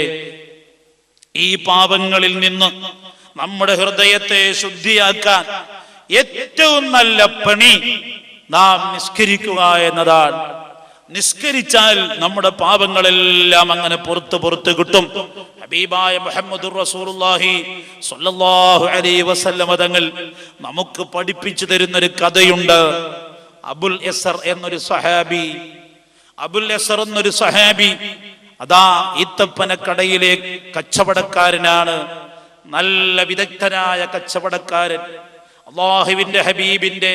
ഈ പാപങ്ങളിൽ നിന്ന് നമ്മുടെ ഹൃദയത്തെ ശുദ്ധിയാക്കാൻ ഏറ്റവും നല്ല പണി നാം നിസ്കരിക്കുക എന്നതാണ്. നിസ്കരിച്ചാൽ നമ്മുടെ പാപങ്ങളെല്ലാം അങ്ങനെ പുറത്ത് കിട്ടും. ഹബീബായ മുഹമ്മദുർ റസൂലുള്ളാഹി സ്വല്ലല്ലാഹു അലൈഹി വസല്ലം തങ്ങൾ നമുക്ക് പഠിപ്പിച്ചു തരുന്നൊരു കഥയുണ്ട്. അബുൽ യസർ എന്നൊരു സഹാബി അതാ ഈത്തപ്പനക്കടയിലെ കച്ചവടക്കാരനാണ്. നല്ല വിദഗ്ധനായ കച്ചവടക്കാരൻ. അല്ലാഹുവിന്റെ ഹബീബിന്റെ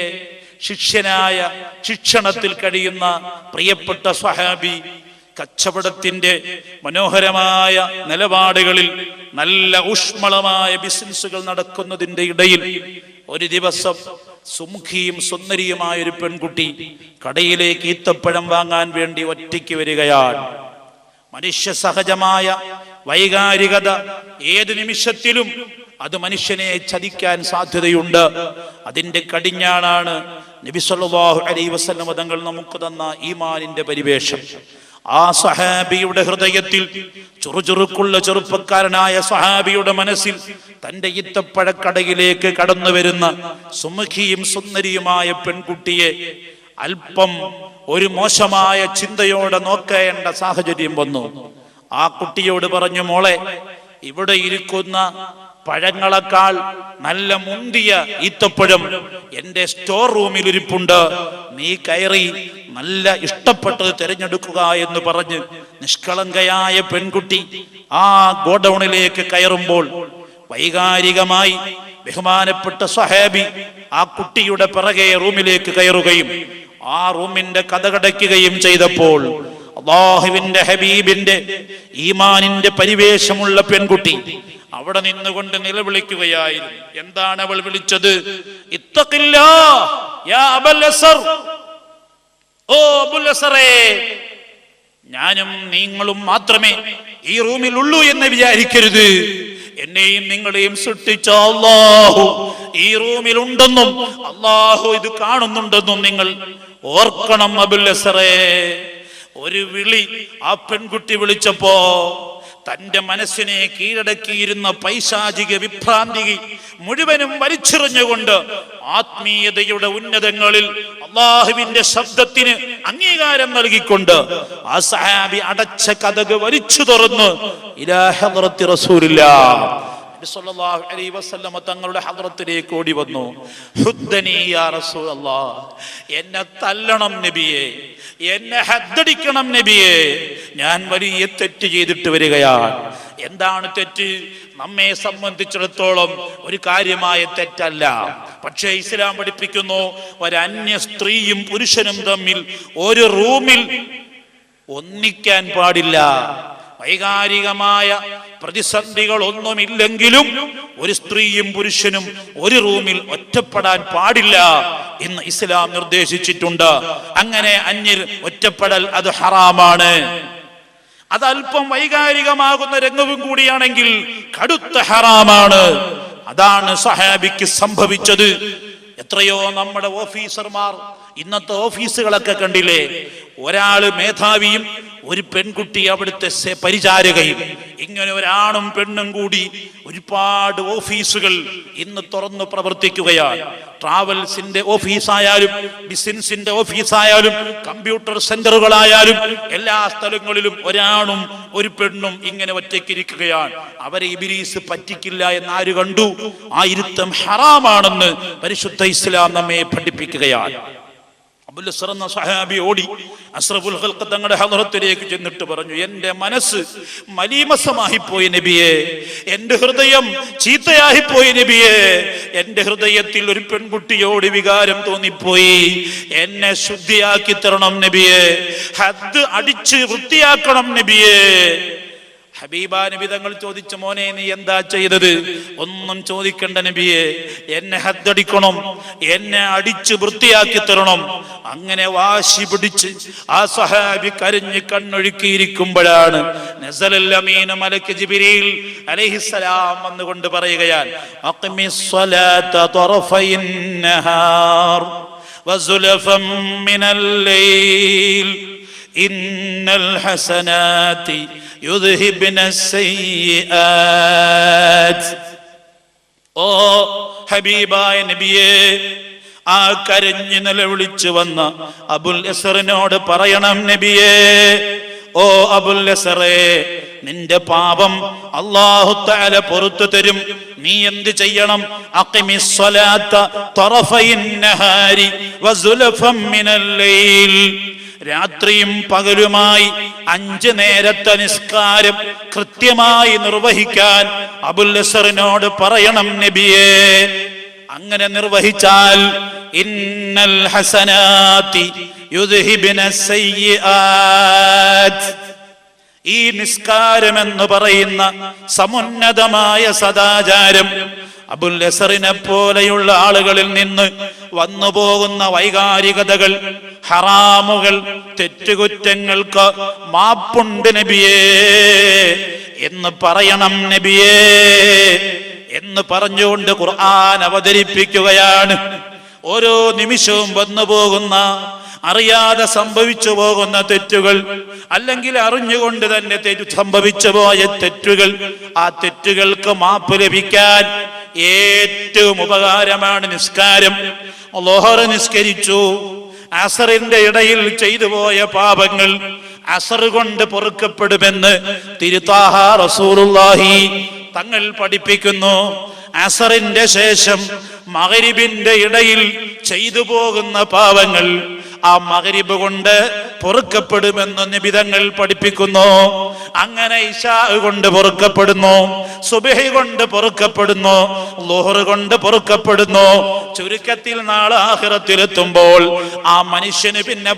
ശിഷ്യനായ, ശിക്ഷണത്തിൽ കഴിയുന്ന പ്രിയപ്പെട്ട സ്വഹാബി. കച്ചവടത്തിന്റെ മനോഹരമായ നിലപാടുകളിൽ നല്ല ഊഷ്മളമായ ബിസിനസ്സുകൾ നടക്കുന്നതിന്റെ ഇടയിൽ ഒരു ദിവസം സുമുഖിയും സുന്ദരിയുമായ ഒരു പെൺകുട്ടി കടയിലേക്ക് ഈത്തപ്പഴം വാങ്ങാൻ വേണ്ടി ഒറ്റയ്ക്ക് വരികയാണ്. മനുഷ്യ സഹജമായ വൈകാരികത ഏത് നിമിഷത്തിലും അത് മനുഷ്യനെ ചതിക്കാൻ സാധ്യതയുണ്ട്. അതിന്റെ കടിഞ്ഞാണാണ് നബി സല്ലല്ലാഹു അലൈഹി വസല്ലം തങ്ങൾ നമുക്ക് തന്ന ഈമാനിന്റെ പരിവേഷം. ആ സഹാബിയുടെ ഹൃദയത്തിൽ, ചുറുചുറുക്കുള്ള ചെറുപ്പക്കാരനായ സഹാബിയുടെ മനസ്സിൽ തന്റെ ഈത്തപ്പഴക്കടയിലേക്ക് കടന്നു വരുന്ന സുമുഖിയും സുന്ദരിയുമായ പെൺകുട്ടിയെ അല്പം ഒരു മോശമായ ചിന്തയോടെ നോക്കേണ്ട സാഹചര്യം വന്നു. ആ കുട്ടിയോട് പറഞ്ഞു, മോളെ, ഇവിടെ ഇരിക്കുന്ന പഴങ്ങളെക്കാൾ നല്ല മുന്തിയ ഈത്തപ്പഴം എന്റെ സ്റ്റോർ റൂമിൽ ഇരിപ്പുണ്ട്, നീ കയറി നല്ല ഇഷ്ടപ്പെട്ടത് തിരഞ്ഞെടുക്കുക എന്ന് പറഞ്ഞ് നിഷ്കളങ്കയായ പെൺകുട്ടി ആ ഗോഡൌണിലേക്ക് കയറുമ്പോൾ വൈകാരികമായി ബഹുമാനപ്പെട്ട സ്വഹാബി ആ കുട്ടിയുടെ പിറകെ റൂമിലേക്ക് കയറുകയും ആ റൂമിന്റെ കതകടയ്ക്കുകയും ചെയ്തപ്പോൾ അല്ലാഹുവിന്റെ ഹബീബിന്റെ ഈമാനിന്റെ പരിവേഷമുള്ള പെൺകുട്ടി അവിടെ നിന്നുകൊണ്ട് നിലവിളിക്കുകയായിരുന്നു. എന്താണ് അവൾ വിളിച്ചത്? ഇത്തഖില്ലാഹ് യാ അബൽ അസ്ർ, ഓ അബുൽ അസ്റേ, ഞാനും നിങ്ങളും മാത്രമേ ഈ റൂമിൽ ഉള്ളൂ എന്ന് വിചാരിക്കരുത്. എന്നെയും നിങ്ങളെയും സൃഷ്ടിച്ച അല്ലാഹു ഈ റൂമിൽ ഉണ്ടെന്നും അല്ലാഹു ഇത് കാണുന്നുണ്ടെന്നും നിങ്ങൾ ഓർക്കണം അബുൽ അസ്റേ. ഒരു വിളി ആ പെൺകുട്ടി വിളിച്ചപ്പോ തന്റെ മനസ്സിനെ കീഴടക്കിയിരുന്ന പൈശാചിക വിഭ്രാന്തി മുഴുവനും വലിച്ചെറിഞ്ഞുകൊണ്ട് ആത്മീയതയുടെ ഉന്നതങ്ങളിൽ അല്ലാഹുവിന്റെ ശബ്ദത്തിന് അംഗീകാരം നൽകിക്കൊണ്ട് ആ സഹാബി അടച്ച കതക് വലിച്ചു തുറന്ന് ഇലാ ഹദ്റത്തി റസൂലില്ലാഹ് സല്ലല്ലാഹു അലൈഹി വസല്ലമ തങ്ങളുടെ ഹദ്റത്തിലേക്ക് ഓടി വന്നു. ഹുദ്ദനി യാ റസൂലല്ലാഹ്, എന്നെ തല്ലണം നബിയേ, എന്നെ ഹദ്ദടിക്കണം നബിയേ, ഞാൻ വലിയ തെറ്റ് ചെയ്തിട്ട് വരികയാണ്. എന്താണ് തെറ്റ്? നമ്മെ സംബന്ധിച്ചിടത്തോളം ഒരു കാര്യമായ തെറ്റല്ല, പക്ഷേ ഇസ്ലാം പഠിപ്പിക്കുന്നു ഒരന്യ സ്ത്രീയും പുരുഷനും തമ്മിൽ ഒരു റൂമിൽ ഒന്നിക്കാൻ പാടില്ല. വൈകാരികമായ പ്രതിസന്ധികൾ ഒന്നുമില്ലെങ്കിലും ഒരു സ്ത്രീയും പുരുഷനും ഒരു റൂമിൽ ഒറ്റപ്പെടാൻ പാടില്ല എന്ന് ഇസ്ലാം നിർദ്ദേശിച്ചിട്ടുണ്ട്. അങ്ങനെ അന്യർ ഒറ്റപ്പെടൽ അത് ഹറാമാണ്. അത് അല്പം വൈകാരികമാകുന്ന രംഗവും കൂടിയാണെങ്കിൽ കടുത്ത ഹറാമാണ്. അതാണ് സഹാബിക്ക് സംഭവിച്ചത്. എത്രയോ നമ്മുടെ ഓഫീസർമാർ, ഇന്നത്തെ ഓഫീസുകളൊക്കെ കണ്ടില്ലേ, ഒരാള് മേധാവിയും ഒരു പെൺകുട്ടി അവിടുത്തെ പരിചാരകയും, ഇങ്ങനെ ഒരാണും പെണ്ണും കൂടി ഒരുപാട് ഓഫീസുകൾ ഇന്ന് തുറന്നു പ്രവർത്തിക്കുകയാണ്. ട്രാവൽസിന്റെ ഓഫീസായാലും ബിസിനസിന്റെ ഓഫീസായാലും കമ്പ്യൂട്ടർ സെന്ററുകളായാലും എല്ലാ സ്ഥലങ്ങളിലും ഒരാണും ഒരു പെണ്ണും ഇങ്ങനെ ഒറ്റയ്ക്കിരിക്കുകയാണ്. അവരെ ഇബ്ലീസ് പറ്റിക്കില്ല എന്ന് ആര് കണ്ടു? ആ ഇരുത്തം ഹറാമാണെന്ന് പരിശുദ്ധ ഇസ്ലാം നമ്മെ പഠിപ്പിക്കുകയാണ്. അബൂൽ അസ്ർ എന്ന സഹാബി ഓടി അസ്റഫുൽ ഖൽഖ് തങ്ങളുടെ ഹദ്റത്തിലേക്ക് ചെന്നിട്ട് പറഞ്ഞു, എന്റെ മനസ്സ് മലീമസമായിപ്പോയി നബിയേ, എന്റെ ഹൃദയം ചീത്തയായിപ്പോയി നബിയേ, എന്റെ ഹൃദയത്തിൽ ഒരു പെൺകുട്ടിയോട് വികാരം തോന്നിപ്പോയി, എന്നെ ശുദ്ധിയാക്കി തരണം നബിയേ, ഹദ് അടിച്ച് വൃത്തിയാക്കണം നബിയേ. ഹബീബ നബി തങ്ങൾ ചോദിച്ച, മോനെ നീ എന്താ ചെയ്തത്? ഒന്നും ചോദിക്കണ്ട നബിയെ, എന്നെ ഹദ്ദടിക്കണം, എന്നെ അടിച്ച് വൃത്തിയാക്കി തരണം. അങ്ങനെ വാശി പിടിച്ച് ആ സഹാബി കരഞ്ഞ് കണ്ണൊഴുക്കിയിരിക്കുമ്പോഴാണ് നസലൽ അമീൻ മലക്ക് ജിബ്രീൽ അലൈഹിസ്സലാം വന്നുകൊണ്ട് പറയുകയാണ്, അഖിമിസ് സ്വലാത തറഫൈൻ നഹാർ വസുലഫൻ മിനൽ ലൈൽ ഇന്നൽ ഹസനാതി യുദ്ഹിബ്ന സയ്യിആത്. ഓ ഹബീബായ നബിയേ, ആ കരഞ്ഞു നിലവിളിച്ചു വന്ന അബുൽ അസ്റിനോട് പറയണം നബിയേ, ഓ അബുൽ അസ്റേ, നിന്റെ പാപം അല്ലാഹു തആല പൊറുത്തു തരും. നീ എന്ത് ചെയ്യണം? അഖിമിസ് സ്വലാത്ത തറഫൈൻ നഹാരി വസുലഫൻ മിനൽ ലൈൽ. രാത്രിയും പകലുമായി 5 നേരത്തെ നിസ്കാരം കൃത്യമായി നിർവഹിക്കാൻ അബുൽ അസ്റിനോട് പറയണം നബിയേ. അങ്ങനെ നിർവഹിച്ചാൽ ഇന്നൽ ഹസനാതി യുദ്ഹിബ്ന സയ്യിആത്, ഈ നിസ്കാരം എന്ന് പറയുന്ന സമുന്നതമായ സദാചാരം അബുൽ അസ്റിനെ പോലെയുള്ള ആളുകളിൽ നിന്ന് വന്നു പോകുന്ന വൈകാരികതകൾ, ഹറാമുകൾ, തെറ്റുകുറ്റങ്ങൾക്ക് മാപ്പുണ്ട് നബിയേ എന്ന് പറയണം നബിയേ എന്ന് പറഞ്ഞുകൊണ്ട് ഖുർആൻ അവതരിപ്പിക്കുകയാണ്. ഓരോ നിമിഷവും വന്നു പോകുന്ന അറിയാതെ സംഭവിച്ചു പോകുന്ന തെറ്റുകൾ, അല്ലെങ്കിൽ അറിഞ്ഞുകൊണ്ട് തന്നെ സംഭവിച്ചു പോയ തെറ്റുകൾ, ആ തെറ്റുകൾക്ക് മാപ്പ് ലഭിക്കാൻ ഏറ്റവും ഉപകാരമാണ് നിസ്കാരം. ളുഹർ നിസ്കരിച്ചു, അസറിന്റെ ഇടയിൽ ചെയ്തു പോയ പാപങ്ങൾ അസർ കൊണ്ട് പൊറുക്കപ്പെടുമെന്ന് തിരുത്താഹ റസൂലുള്ളാഹി തങ്ങൾ പഠിപ്പിക്കുന്നു. അസറിന്റെ ശേഷം മഗ്രിബിന്റെ ഇടയിൽ ചെയ്തു പോകുന്ന പാപങ്ങൾ ആ മഗ്രിബ് കൊണ്ട് പൊറുക്കപ്പെടുമെന്ന് നബി തങ്ങൾ പഠിപ്പിക്കുന്നു. അങ്ങനെ ഇശാ കൊണ്ട് പൊറുക്കപ്പെടുന്നു, സുബ്ഹി കൊണ്ട് പൊറുക്കപ്പെടുന്നു, ളുഹർ കൊണ്ട് പൊറുക്കപ്പെടുന്നു. ചുരുക്കത്തിൽ നാളെ ആഖിറത്തിലെത്തുമ്പോൾ ആ മനുഷ്യന് പിന്നെ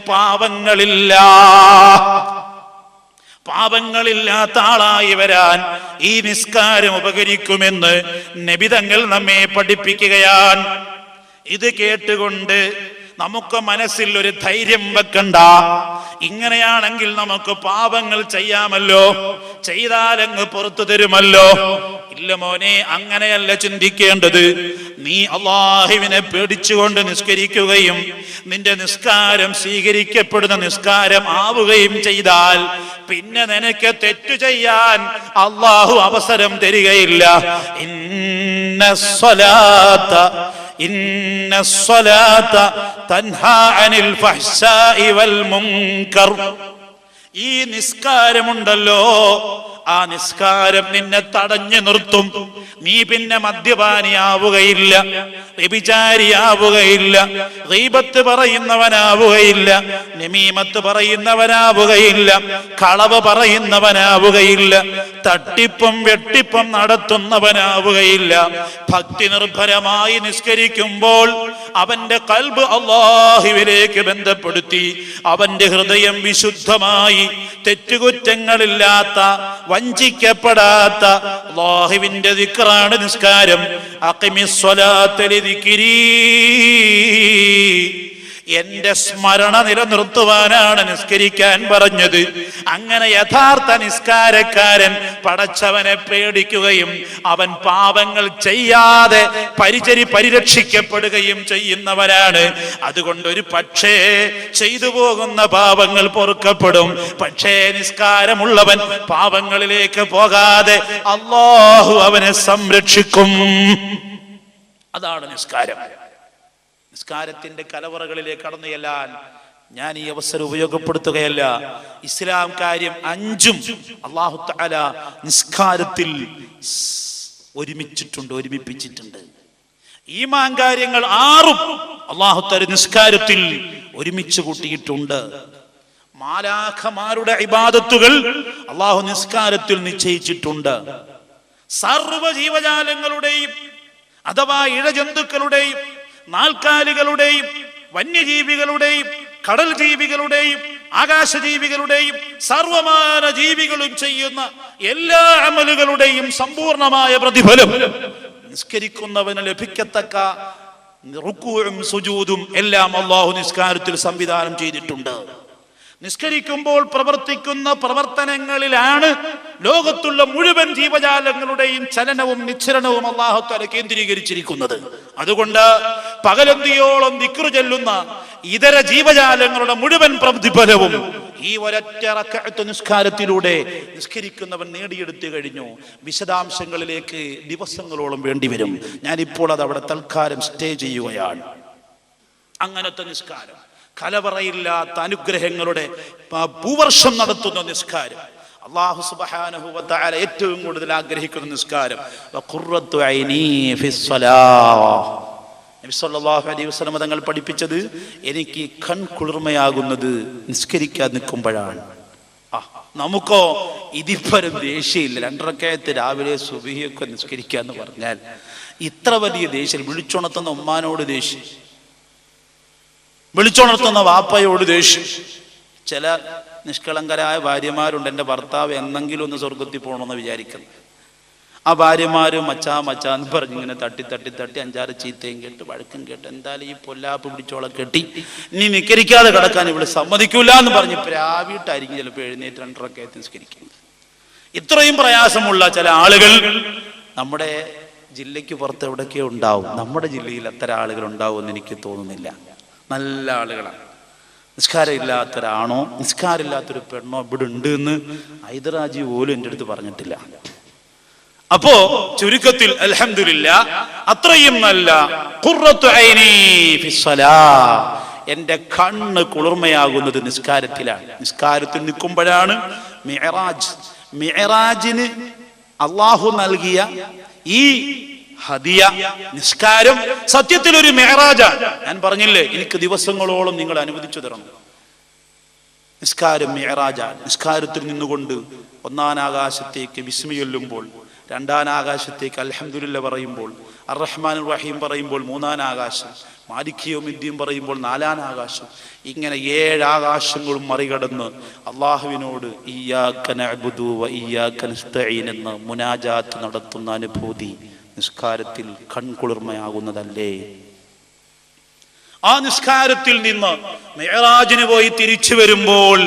പാപങ്ങളില്ലാത്ത ആളായി വരാൻ ഈ നിസ്കാരം ഉപകരിക്കുമെന്ന് നബി തങ്ങൾ നമ്മെ പഠിപ്പിക്കുകയാണ്. ഇത് കേട്ടുകൊണ്ട് നമുക്ക് മനസ്സിൽ ഒരു ധൈര്യം വെക്കണ്ട. ഇങ്ങനെയാണെങ്കിൽ നമുക്ക് പാപങ്ങൾ ചെയ്യാമല്ലോ, ചെയ്താലങ്ങ് പുറത്തു തരുമല്ലോ. ഇല്ല മോനെ, അങ്ങനെയല്ല ചിന്തിക്കേണ്ടത്. നീ അല്ലാഹുവിനെ പേടിച്ചുകൊണ്ട് നിസ്കരിക്കുകയും നിന്റെ നിസ്കാരം സ്വീകരിക്കപ്പെടുന്ന നിസ്കാരം ആവുകയും ചെയ്താൽ പിന്നെ നിനക്ക് തെറ്റു ചെയ്യാൻ അല്ലാഹു അവസരം തരികയില്ല. ഇന്നസ്സലാത്ത തൻഹാ അനിൽ ഫഹ്ശാഇ വൽ മുൻകർ. ഈ നിസ്കാരമുണ്ടല്ലോ, ആ നിസ്കാരം നിന്നെ തടഞ്ഞു നിർത്തും. നീ പിന്നെ മദ്യപാനിയാവുകയില്ല, വ്യഭിചാരിയാവുകയില്ല, ഗീബത്ത് പറയുന്നവനാവുകയില്ല, നമീമത്ത് പറയുന്നവനാവുകയില്ല, കളവ് പറയുന്നവനാവുകയില്ല, തട്ടിപ്പും വെട്ടിപ്പും നടത്തുന്നവനാവുകയില്ല. ഭക്തി നിർഭരമായി നിസ്കരിക്കുമ്പോൾ അവന്റെ ഖൽബ് അല്ലാഹുവിലേക്ക് ബന്ധപ്പെടുത്തി അവന്റെ ഹൃദയം വിശുദ്ധമായി തെറ്റുകുറ്റങ്ങളില്ലാത്ത, വഞ്ചിക്കപ്പെടാത്ത അല്ലാഹുവിന്റെ ദിക്റാണ് നിസ്കാരം. അഖിമിസ്സലാത്ത ലിദിക്രി, എന്റെ സ്മരണ നിലനിർത്തുവാനാണ് നിസ്കരിക്കാൻ പറഞ്ഞത്. അങ്ങനെ യഥാർത്ഥ നിസ്കാരക്കാരൻ പടച്ചവനെ പേടിക്കുകയും അവൻ പാപങ്ങൾ ചെയ്യാതെ പരിരക്ഷിക്കപ്പെടുകയും ചെയ്യുന്നവരാണ്. അതുകൊണ്ട് ഒരു പക്ഷേ ചെയ്തു പോകുന്ന പാപങ്ങൾ പൊറുക്കപ്പെടും. പക്ഷേ നിസ്കാരമുള്ളവൻ പാപങ്ങളിലേക്ക് പോകാതെ അല്ലാഹു അവനെ സംരക്ഷിക്കും. അതാണ് നിസ്കാരം. നിസ്കാരത്തിന്റെ കലവറകളിലേക്ക് കടന്നു ചെല്ലാൻ ഞാൻ ഈ അവസരം ഉപയോഗപ്പെടുത്തുകയല്ല. ഇസ്ലാം കാര്യം 5 അല്ലാഹു തആല നിസ്കാരത്തിൽ ഒരുമിപ്പിച്ചിട്ടുണ്ട്. ഈമാൻ കാര്യങ്ങൾ 6 അല്ലാഹു തആല നിസ്കാരത്തിൽ ഒരുമിച്ച് കൂട്ടിയിട്ടുണ്ട്. മാലാഖമാരുടെ ഇബാദത്തുകൾ അല്ലാഹു നിസ്കാരത്തിൽ നിശ്ചയിച്ചിട്ടുണ്ട്. സർവ്വ ജീവജാലങ്ങളുടെയും അഥവാ ഇഴജന്തുക്കളുടെയും നാൽക്കാലികളുടെയും വന്യജീവികളുടെയും കടൽ ജീവികളുടെയും ആകാശജീവികളുടെയും സർവമാന ജീവികളും ചെയ്യുന്ന എല്ലാ അമലുകളുടെയും സമ്പൂർണമായ പ്രതിഫലം നിസ്കരിക്കുന്നവന് ലഭിക്കത്തക്ക റുക്കൂഉം സുജൂദും എല്ലാം അല്ലാഹു നിസ്കാരത്തിൽ സംവിധാനം ചെയ്തിട്ടുണ്ട്. നിസ്കരിക്കുമ്പോൾ പ്രവർത്തിക്കുന്ന പ്രവർത്തനങ്ങളിലാണ് ലോകത്തുള്ള മുഴുവൻ ജീവജാലങ്ങളുടെയും ചലനവും നിശ്ചലനവും അല്ലാഹു തആല കേന്ദ്രീകരിച്ചിരിക്കുന്നത്. അതുകൊണ്ട് പകലന്തിയോളം ദിക്ർ ചൊല്ലുന്ന ഇതര ജീവജാലങ്ങളുടെ മുഴുവൻ പ്രതിഫലവും ഈ ഒരൊറ്റ റക്അത്ത് നിസ്കാരത്തിലൂടെ നിസ്കരിക്കുന്നവൻ നേടിയെടുത്തു കഴിഞ്ഞു. വിശദാംശങ്ങളിലേക്ക് ദിവസങ്ങളോളം വേണ്ടിവരും. ഞാനിപ്പോൾ അത് അവിടെ തൽക്കാലം സ്റ്റേ ചെയ്യുകയാണ്. അങ്ങനത്തെ നിസ്കാരം, കലവറയില്ലാത്ത അനുഗ്രഹങ്ങളുടെ ഭൂവർഷം നടത്തുന്ന നിസ്കാരം, അല്ലാഹു സുബ്ഹാനഹു വ തആല ഏറ്റവും കൂടുതൽ ആഗ്രഹിക്കുന്ന നിസ്കാരം. വഖുറത്തു ഐനി ഫിസ്സലാഹ്. നബി സല്ലല്ലാഹു അലൈഹി വസല്ലം തങ്ങൾ പഠിപ്പിച്ചത് എനിക്ക് കൺകുളിർമയാകുന്നത് നിസ്കരിക്കാൻ നിൽക്കുമ്പോഴാണ്. നമുക്കോ ഇതിപ്പരം ദേഷ്യമില്ല. 2 റക്അത്ത് രാവിലെ സുബ്ഹിയൊക്കെ നിസ്കരിക്കാന്ന് പറഞ്ഞാൽ ഇത്ര വലിയ ദേഷ്യം. വിളിച്ചുണർത്തുന്ന ഉമ്മാനോട് ദേഷ്യം, വിളിച്ചുണർത്തുന്ന വാപ്പയോട് ദേഷ്യം. ചില നിഷ്കളങ്കരായ ഭാര്യമാരുണ്ട്, എൻ്റെ ഭർത്താവ് എന്നെങ്കിലും ഒന്ന് സ്വർഗത്തിൽ പോകണമെന്ന് വിചാരിക്കുന്നു. ആ ഭാര്യമാരും മച്ചാന്ന് പറഞ്ഞിങ്ങനെ തട്ടി 5-6 ചീത്തയും കേട്ട് വഴക്കും കേട്ട് എന്തായാലും ഈ പൊല്ലാപ്പ് പിടിച്ചോളെ കെട്ടി ഇനി നിസ്കരിക്കാതെ കിടക്കാൻ ഇവിടെ സമ്മതിക്കൂല എന്ന് പറഞ്ഞ് പ്രാവിട്ടായിരിക്കും ചിലപ്പോൾ എഴുന്നേറ്റ് 2 റക്അത്ത് നിസ്കരിക്കുന്നത്. ഇത്രയും പ്രയാസമുള്ള ചില ആളുകൾ നമ്മുടെ ജില്ലയ്ക്ക് പുറത്ത് എവിടെയൊക്കെയോ ഉണ്ടാവും. നമ്മുടെ ജില്ലയിൽ അത്തരം ആളുകൾ ഉണ്ടാവുമെന്ന് എനിക്ക് തോന്നുന്നില്ല. നല്ല ആളുകളാണ്. നിസ്കാരം ഇല്ലാത്തൊരാണോ നിസ്കാരമില്ലാത്തൊരു പെണ്ണോ ഇവിടെ ഉണ്ട് എന്ന് ഹൈദരാജി പോലും എൻ്റെ അടുത്ത് പറഞ്ഞിട്ടില്ല. അപ്പോ ചുരുക്കത്തിൽ അൽഹംദുലില്ലാഹ് അത്രയും നല്ല ഖുർറത്തു ഐനി ഫിസ്സലാ, എൻ്റെ കണ്ണ് കുളിർമയാകുന്നത് നിസ്കാരത്തിലാണ്. നിസ്കാരത്തിൽ നിൽക്കുമ്പോഴാണ് മിഅ്റാജ്. മിഅ്റാജിന് അള്ളാഹു നൽകിയ ഈ ഹദിയ നിസ്കാരം സത്യത്തിൽ ഒരു മിഅ്റാജാണ്. ഞാൻ പറഞ്ഞില്ലേ, എനിക്ക് ദിവസങ്ങളോളം നിങ്ങൾ അനുവദിച്ചു തരണം. നിസ്കാരം മിഅ്റാജാണ്. നിസ്കാരത്തിൽ നിന്നുകൊണ്ട് ഒന്നാം ആകാശത്തേക്ക് ബിസ്മി ചൊല്ലുമ്പോൾ, രണ്ടാം ആകാശത്തേക്ക് അൽഹംദുലില്ലാഹ് പറയുമ്പോൾ, അർ-റഹ്മാൻ റഹീം പറയുമ്പോൾ മൂന്നാം ആകാശം, മാലിക് യൗമിദ്ദീൻ പറയുമ്പോൾ നാലാം ആകാശം, ഇങ്ങനെ 7 ആകാശങ്ങളും മറികടന്ന് അള്ളാഹുവിനോട് ഇയ്യാക നഅ്ബുദു വ ഇയ്യാക നസ്തഈൻ എന്ന് മുനാജാത്ത് നടത്തുന്ന അനുഭൂതി നിസ്കാരത്തിൽ കൺകുളിർമയാകുന്നതല്ലേ? ആ നിസ്കാരത്തിൽ നിന്ന് മിഅ്റാജിന് പോയി തിരിച്ചു വരുമ്പോൾ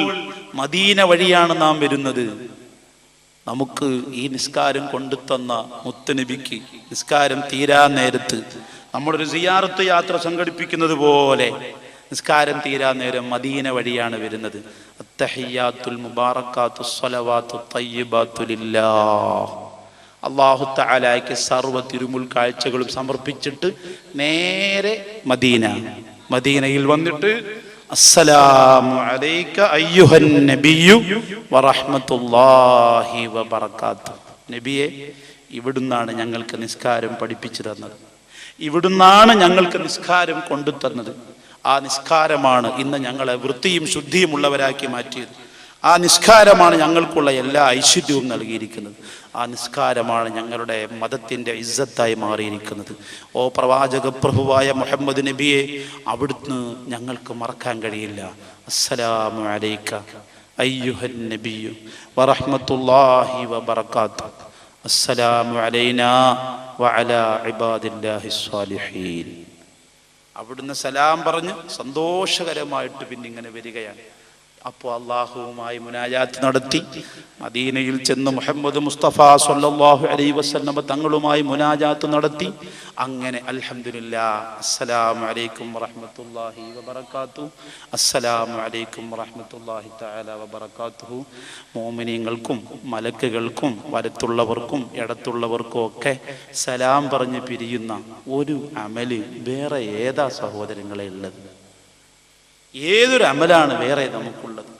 മദീന വഴിയാണ് നാം വരുന്നത്. നമുക്ക് ഈ നിസ്കാരം കൊണ്ടുതന്ന മുത്തുനബിക്ക് നിസ്കാരം തീരാൻ നേരത്ത് നമ്മളൊരു സിയാറത്ത് യാത്ര സംഘടിപ്പിക്കുന്നത് പോലെ നിസ്കാരം തീരാൻ നേരം മദീന വഴിയാണ് വരുന്നത്. അത്തഹിയ്യാത്തുൽ മുബാറകാത്തുസ് സ്വലവാത്തു തയ്യിബാത്തു ലില്ലാഹ്, അല്ലാഹു തആലയ്ക്ക് സർവ്വ തിരുമുൽ കാഴ്ചകളും സമർപ്പിച്ചിട്ട് നേരെ മദീനയിൽ വന്നിട്ട് അസ്സലാമു അലൈക അയ്യുഹൻ നബിയ്യു വറഹ്മത്തുള്ളാഹി വബറകാതുഹു. നബിയെ, ഇവിടുന്നാണ് ഞങ്ങൾക്ക് നിസ്കാരം പഠിപ്പിച്ചു തന്നത്, ഇവിടുന്നാണ് ഞങ്ങൾക്ക് നിസ്കാരം കൊണ്ടു തന്നത്. ആ നിസ്കാരമാണ് ഇന്ന് ഞങ്ങളെ വൃത്തിയും ശുദ്ധിയും ഉള്ളവരാക്കി മാറ്റിയത്. ആ നിസ്കാരമാണ് ഞങ്ങൾക്കുള്ള എല്ലാ ഐശ്വര്യവും നൽകിയിരിക്കുന്നത്. ആ നിസ്കാരമാണ് ഞങ്ങളുടെ മതത്തിൻ്റെ ഇസ്സത്തായി മാറിയിരിക്കുന്നത്. ഓ പ്രവാചക പ്രഭുവായ മുഹമ്മദ് നബിയെ, അവിടുന്ന് ഞങ്ങൾക്ക് മറക്കാൻ കഴിയില്ല. അസ്സലാമു അലൈക അയ്യുഹൻ നബിയ്യു വറഹ്മത്തുള്ളാഹി വബറകാതുഹു. അസ്സലാമു അലൈനാ വഅലാ ഇബാദില്ലാഹിസ് സ്വാലിഹീൻ. അവിടുന്ന് സലാം പറഞ്ഞ് സന്തോഷകരമായിട്ട് പിന്നെ ഇങ്ങനെ വരികയാണ്. അപ്പോൾ അള്ളാഹുവുമായി മുനാജാത്ത് നടത്തി മദീനയിൽ ചെന്ന് മുഹമ്മദ് മുസ്തഫ സ്വല്ലല്ലാഹു അലൈഹി വസല്ലമ തങ്ങളുമായി മുനാജാത്ത് നടത്തി. അങ്ങനെ അൽഹംദുലില്ലാഹ്, അസ്സലാമു അലൈക്കും വറഹ്മത്തുള്ളാഹി വബറകാതുഹു, അസ്സലാമു അലൈക്കും വറഹ്മത്തുള്ളാഹി തആല വബറകാതുഹു. മുഅ്മിനീങ്ങൾക്കും മലക്കുകൾക്കും വലത്തുള്ളവർക്കും ഇടത്തുള്ളവർക്കും ഒക്കെ സലാം പറഞ്ഞ് പിരിയുന്ന ഒരു അമല് വേറെ ഏതാ സഹോദരങ്ങളെ ഉള്ളത്? ഏതൊരു അമലാണ് വേറെ നമുക്കുള്ളത്?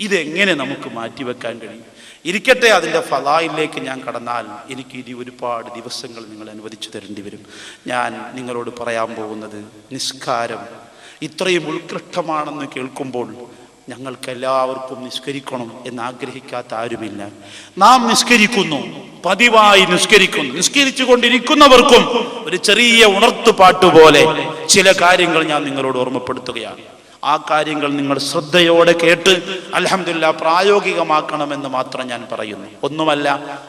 ഇതെങ്ങനെ നമുക്ക് മാറ്റിവെക്കാൻ കഴിയും? ഇരിക്കട്ടെ, അതിൻ്റെ ഫളായിലേക്ക് ഞാൻ കടന്നാൽ എനിക്ക് ഇനി ഒരുപാട് ദിവസങ്ങൾ നിങ്ങൾ അനുവദിച്ചു തരേണ്ടി വരും. ഞാൻ നിങ്ങളോട് പറയാൻ പോകുന്നത്, നിസ്കാരം ഇത്രയും ഉത്കൃഷ്ടമാണെന്ന് കേൾക്കുമ്പോൾ ഞങ്ങൾക്ക് എല്ലാവർക്കും നിസ്കരിക്കണം എന്നാഗ്രഹിക്കാത്ത ആരുമില്ല. നാം നിസ്കരിക്കുന്നു, പതിവായി നിസ്കരിക്കുന്നു. നിസ്കരിച്ചു കൊണ്ടിരിക്കുന്നവർക്കും ഒരു ചെറിയ ഉണർത്തുപാട്ട് പോലെ ചില കാര്യങ്ങൾ ഞാൻ നിങ്ങളോട് ഓർമ്മപ്പെടുത്തുകയാണ്. ആ കാര്യങ്ങൾ നിങ്ങൾ ശ്രദ്ധയോടെ കേട്ട് അൽഹംദുലില്ലാഹ് പ്രായോഗികമാക്കണമെന്ന് മാത്രം ഞാൻ പറയുന്നു. ഒന്നുമല്ല,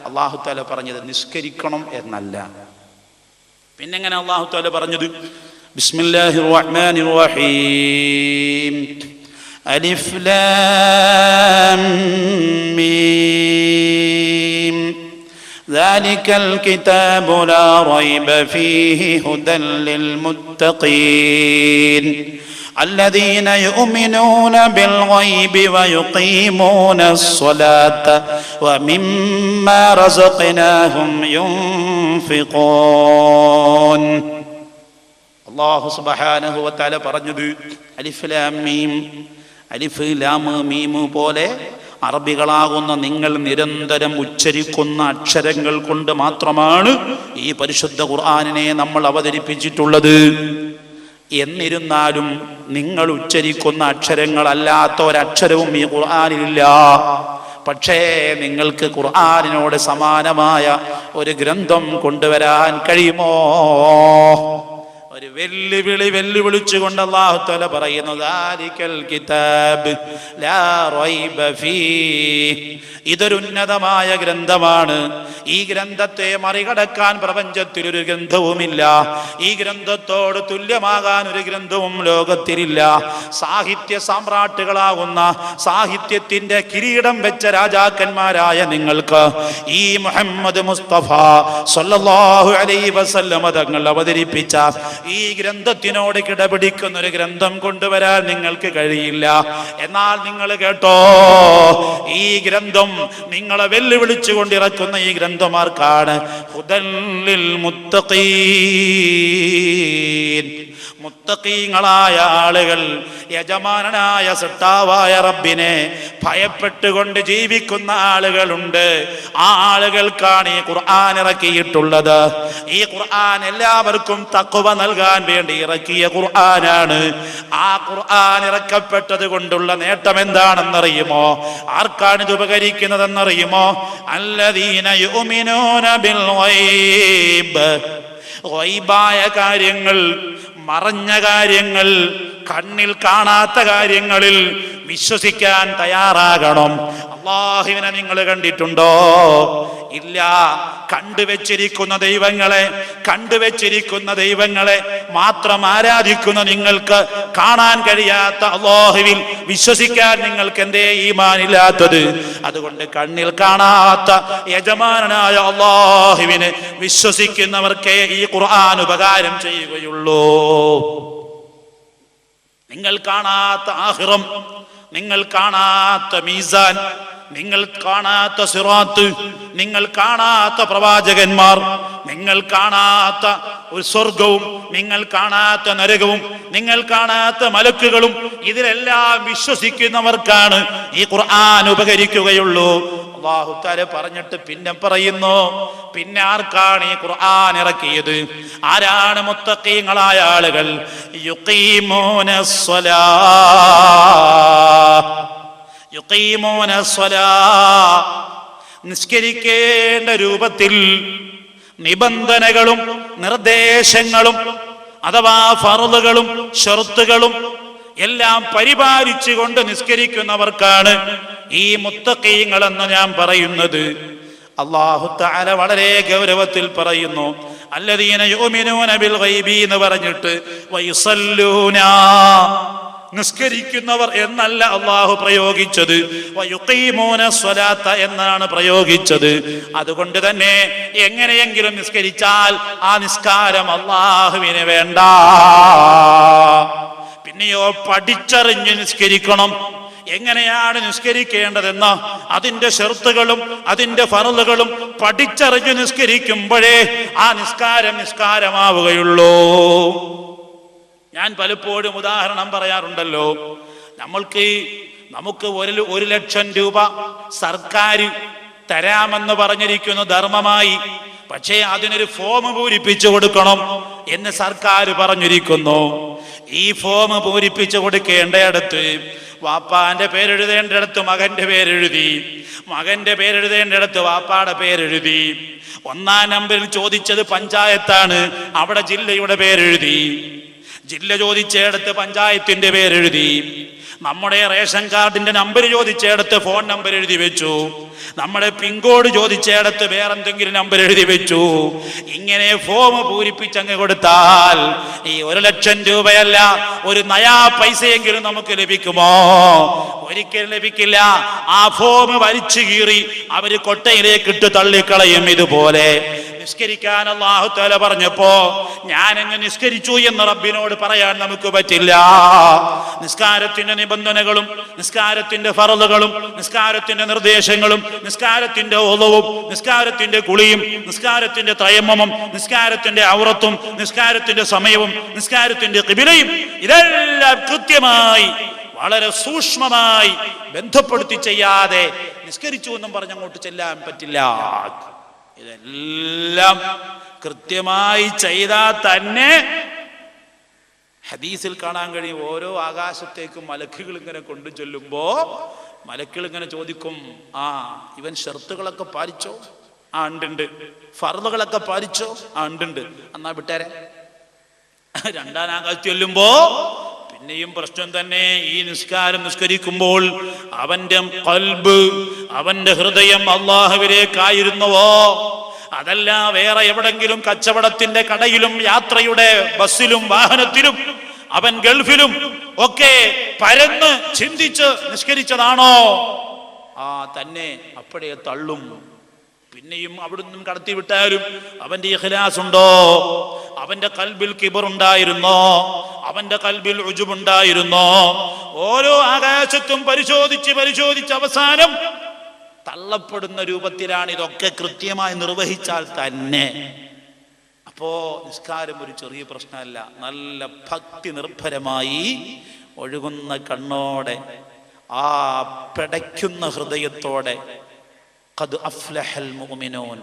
അല്ലാഹു തആല പറഞ്ഞത് നിസ്കരിക്കണം എന്നല്ല. പിന്നെങ്ങനെ അല്ലാഹു തആല പറഞ്ഞത്? ബിസ്മില്ലാഹിർ റഹ്മാനിർ റഹീം, അലിഫ് ലാം മീം ذلك الكتاب لا ريب فيه هدى للمتقين الذين يؤمنون بالغيب ويقيمون الصلاة ومما رزقناهم ينفقون. അല്ലാഹു സുബ്ഹാനഹു വ തആല പറഞ്ഞത് അലിഫ് ലാം മീം. അലിഫ് ലാം മീം പോലെ അറബികളാകുന്ന നിങ്ങൾ നിരന്തരം ഉച്ചരിക്കുന്ന അക്ഷരങ്ങൾ കൊണ്ട് മാത്രമാണ് ഈ പരിശുദ്ധ ഖുർആനിനെ നമ്മൾ അവതരിപ്പിച്ചിട്ടുള്ളത്. എന്നിരുന്നാലും നിങ്ങൾ ഉച്ചരിക്കുന്ന അക്ഷരങ്ങളല്ലാത്ത ഒരക്ഷരവും ഈ ഖുർആനിലില്ല. പക്ഷേ നിങ്ങൾക്ക് ഖുർആനിനോട് സമാനമായ ഒരു ഗ്രന്ഥം കൊണ്ടുവരാൻ കഴിയുമോ? ഒരു വെല്ലുവിളിച്ചുകൊണ്ട് അല്ലാഹു തആല പറയുന്നു, ദാലികൽ കിതാബ് ലാ റൈബ ഫീഹ്. ഇതൊരു ഉന്നതമായ ഗ്രന്ഥമാണ്. ഈ ഗ്രന്ഥത്തെ മറികടക്കാൻ പ്രപഞ്ചത്തിൽ ഒരു ഗ്രന്ഥവുമില്ല. ഈ ഗ്രന്ഥത്തോട് തുല്യമാകാൻ ഒരു ഗ്രന്ഥവും ലോകത്തിലില്ല. സാഹിത്യ സാമ്രാട്ടുകളാകുന്ന, സാഹിത്യത്തിന്റെ കിരീടം വെച്ച രാജാക്കന്മാരായ നിങ്ങൾക്ക് ഈ മുഹമ്മദ് മുസ്തഫ സ്വല്ലല്ലാഹു അലൈഹി വസല്ലമ തങ്ങൾ അവതരിപ്പിച്ച ഈ ഗ്രന്ഥത്തിനോട് കിടപിടിക്കുന്ന ഒരു ഗ്രന്ഥം കൊണ്ടുവരാൻ നിങ്ങൾക്ക് കഴിയില്ല. എന്നാൽ നിങ്ങൾ കേട്ടോ, ഈ ഗ്രന്ഥം നിങ്ങളെ വെല്ലുവിളിച്ചു കൊണ്ടിറക്കുന്ന ഈ ഗ്രന്ഥമാർക്കാണ്? ഹുദൽ ലിൽ മുത്തഖീൻ, മുത്തഖീങ്ങളായ ആളുകൾ, യജമാനനായ സട്ടാവായ റബ്ബിനെ ഭയപ്പെട്ടുകൊണ്ട് ജീവിക്കുന്ന ആളുകളുണ്ട്. ആ ആളുകൾക്കാണ് ഈ ഖുർആൻ ഇറക്കിയിട്ടുള്ളത്. ഈ ഖുർആൻ എല്ലാവർക്കും തഖ്വ നൽകാൻ വേണ്ടി ഇറക്കിയ ഖുർആനാണ്. ആ ഖുർആൻ ഇറക്കപ്പെട്ടത് കൊണ്ടുള്ള നേട്ടം എന്താണെന്നറിയുമോ? ആർക്കാണ് ഇത് ഉപകരിക്കുന്നതെന്നറിയുമോ? അല്ലദീന യുഅ്മിനൂന ബിൽ ഗൈബ്, ഗൈബായ കാര്യങ്ങൾ, മറഞ്ഞ കാര്യങ്ങൾ, കണ്ണിൽ കാണാത്ത കാര്യങ്ങളിൽ വിശ്വസിക്കാൻ തയ്യാറാകണം. അല്ലാഹുവിനെ നിങ്ങൾ കണ്ടിട്ടുണ്ടോ? ഇല്ല. കണ്ടുവച്ചിരിക്കുന്ന ദൈവങ്ങളെ മാത്രം ആരാധിക്കുന്ന നിങ്ങൾക്ക് കാണാൻ കഴിയാത്ത അല്ലാഹുവിൽ വിശ്വസിക്കാൻ നിങ്ങൾക്ക് എന്തേ ഈമാനില്ലാത്തത്? അതുകൊണ്ട് കണ്ണിൽ കാണാത്ത യജമാനനായ അല്ലാഹുവിനെ വിശ്വസിക്കുന്നവർക്കേ ഈ ഖുർആൻ ഉപകാരം ചെയ്യുകയുള്ളൂ. നിങ്ങൾ കാണാത്ത ആഖിറം, നിങ്ങൾ കാണാത്ത മീസാൻ, നിങ്ങൾ കാണാത്ത സിറാത്ത്, നിങ്ങൾ കാണാത്ത പ്രവാചകന്മാർ, നിങ്ങൾ കാണാത്ത ഒരു സ്വർഗവും, നിങ്ങൾ കാണാത്ത നരകവും, നിങ്ങൾ കാണാത്ത മലക്കുകളും, ഇതിലെല്ലാം വിശ്വസിക്കുന്നവർക്കാണ് ഈ ഖുർആൻ ഉപകരിക്കുകയുള്ളൂ. അല്ലാഹു തആല പറഞ്ഞിട്ട് പിന്നെ പറയുന്നു, പിന്നെ ആർക്കാണ് ഈ ഖുർആൻ ഇറക്കിയത്? ആരാണ് മുത്തഖീങ്ങളായ ആളുകൾ? നിസ്കരിക്കേണ്ട രൂപത്തിൽ നിബന്ധനകളും നിർദ്ദേശങ്ങളും അഥവാ ഫർളുകളും ഷർത്തുകളും എല്ലാം പരിപാലിച്ചുകൊണ്ട് നിസ്കരിക്കുന്നവർക്കാണ് ഈ മുത്തഖീങ്ങൾ എന്ന് ഞാൻ പറയുന്നത്. അല്ലാഹു തആല വളരെ ഗൗരവത്തിൽ പറയുന്നു, അല്ലദീന യുഅ്മിനൂന ബിൽ ഗൈബി എന്ന് പറഞ്ഞിട്ട് വയുസല്ലൂന, നിസ്കരിക്കുന്നവർ എന്നല്ല അല്ലാഹു പ്രയോഗിച്ചത്, വയുഖീമൂന സ്വലാത്ത എന്നാണ് പ്രയോഗിച്ചത്. അതുകൊണ്ട് തന്നെ എങ്ങനെയെങ്കിലും നിസ്കരിച്ചാൽ ആ നിസ്കാരം അല്ലാഹുവിന് വേണ്ട. പിന്നെയോ പഠിച്ചറിഞ്ഞ് നിസ്കരിക്കണം. എങ്ങനെയാണ് നിസ്കരിക്കേണ്ടതെന്ന് അതിന്റെ ഷർത്തുകളും അതിന്റെ ഫർളുകളും പഠിച്ചറിഞ്ഞ് നിസ്കരിക്കുമ്പോഴേ ആ നിസ്കാരമാവുകയുള്ളൂ. ഞാൻ പലപ്പോഴും ഉദാഹരണം പറയാറുണ്ടല്ലോ, നമുക്ക് 1,00,000 രൂപ സർക്കാർ തരാമെന്ന് പറഞ്ഞിരിക്കുന്നു ധർമ്മമായി. പക്ഷേ അതിനൊരു ഫോം പൂരിപ്പിച്ചു കൊടുക്കണം എന്ന് സർക്കാർ പറഞ്ഞിരിക്കുന്നു. ഈ ഫോം പൂരിപ്പിച്ചു കൊടുക്കേണ്ടയിടത്ത് വാപ്പാന്റെ പേരെഴുതേണ്ടിടത്ത് മകന്റെ പേരെഴുതി, മകന്റെ പേരെഴുതേണ്ടിടത്ത് വാപ്പാടെ പേരെഴുതി. 1-ാം നമ്പറിൽ ചോദിച്ചത് പഞ്ചായത്താണ്, അവിടെ ജില്ലയുടെ പേരെഴുതി. ജില്ല ചോദിച്ചയിടത്ത് പഞ്ചായത്തിന്റെ പേരെഴുതി. നമ്മുടെ റേഷൻ കാർഡിന്റെ നമ്പർ ചോദിച്ചയിടത്ത് ഫോൺ നമ്പർ എഴുതി വെച്ചു. നമ്മുടെ പിൻകോഡ് ചോദിച്ചയിടത്ത് വേറെന്തെങ്കിലും നമ്പർ എഴുതി വെച്ചു. ഇങ്ങനെ ഫോം പൂരിപ്പിച്ചങ്ങ് കൊടുത്താൽ ഈ 1,00,000 രൂപയല്ല, ഒരു നയാ പൈസയെങ്കിലും നമുക്ക് ലഭിക്കുമോ? ഒരിക്കലും ലഭിക്കില്ല. ആ ഫോം വലിച്ചു കീറി അവര് കൊട്ടയിലേക്ക് ഇട്ട് തള്ളിക്കളയും. ഇതുപോലെ നിസ്കരിക്കാൻ അല്ലാഹു തആല പറഞ്ഞപ്പോ ഞാനങ്ങ് നിസ്കരിച്ചു എന്ന് റബ്ബിനോട് പറയാൻ നമുക്ക് പറ്റില്ല. നിസ്കാരത്തിന്റെ നിബന്ധനകളും നിസ്കാരത്തിന്റെ ഫർളുകളും നിസ്കാരത്തിന്റെ നിർദ്ദേശങ്ങളും നിസ്കാരത്തിന്റെ ഓളവും നിസ്കാരത്തിന്റെ കുളിയും നിസ്കാരത്തിന്റെ തയമ്മമും നിസ്കാരത്തിന്റെ ഔറത്തും നിസ്കാരത്തിന്റെ സമയവും നിസ്കാരത്തിന്റെ ഖിബലയും ഇതെല്ലാം കൃത്യമായി വളരെ സൂക്ഷ്മമായി ബന്ധപ്പെടുത്തി ചെയ്യാതെ നിസ്കരിച്ചു എന്നും പറഞ്ഞങ്ങോട്ട് ചെല്ലാൻ പറ്റില്ല. ഇതെല്ലാം കൃത്യമായി ചെയ്താൽ തന്നെ ഹദീസിൽ കാണാൻ കഴിയും. ഓരോ ആകാശത്തേക്കും മലക്കുകൾ ഇങ്ങനെ കൊണ്ടു ചൊല്ലുമ്പോ മലക്കുകൾ ഇങ്ങനെ ചോദിക്കും, ഇവൻ ഷർത്തുകളൊക്കെ പാലിച്ചോ? ഉണ്ട്. ഫർളുകളൊക്കെ പാലിച്ചോ? ഉണ്ട്. എന്നാ വിട്ടേരെ. 2-ാം ആകാശത്ത് ചൊല്ലുമ്പോ പിന്നെയും പ്രശ്നം തന്നെ. ഈ നിസ്കരിക്കുമ്പോൾ അവന്റെ ഖൽബ്, അവന്റെ ഹൃദയം അല്ലാഹുവിലേക്കായിരുന്നുവോ? അതല്ല വേറെ എവിടെങ്കിലും കച്ചവടത്തിന്റെ കടയിലും യാത്രയുടെ ബസ്സിലും വാഹനത്തിലും അവൻ ഗൾഫിലും ഒക്കെ പരന്ന് ചിന്തിച്ച് നിസ്കരിച്ചതാണോ? തന്നെ അപ്പോഴേ തള്ളും. പിന്നെയും അവിടുന്ന് കടത്തിവിട്ടാലും അവന്റെ ഇഖ്ലാസ് ഉണ്ടോ? അവന്റെ കൽബിൽ കിബറുണ്ടായിരുന്നോ? അവന്റെ കൽബിൽ ഉജുബുണ്ടായിരുന്നോ? ഓരോ ആകാശത്തും പരിശോധിച്ച് അവസാനം തള്ളപ്പെടുന്ന രൂപത്തിലാണ് ഇതൊക്കെ കൃത്യമായി നിർവഹിച്ചാൽ തന്നെ. അപ്പോ നിസ്കാരം ഒരു ചെറിയ പ്രശ്നമല്ല. നല്ല ഭക്തി നിർഭരമായി ഒഴുകുന്ന കണ്ണോടെ, ആ പിടയ്ക്കുന്ന ഹൃദയത്തോടെ, ഖദ് അഫ്ലഹൽ മുഅ്മിനൂൻ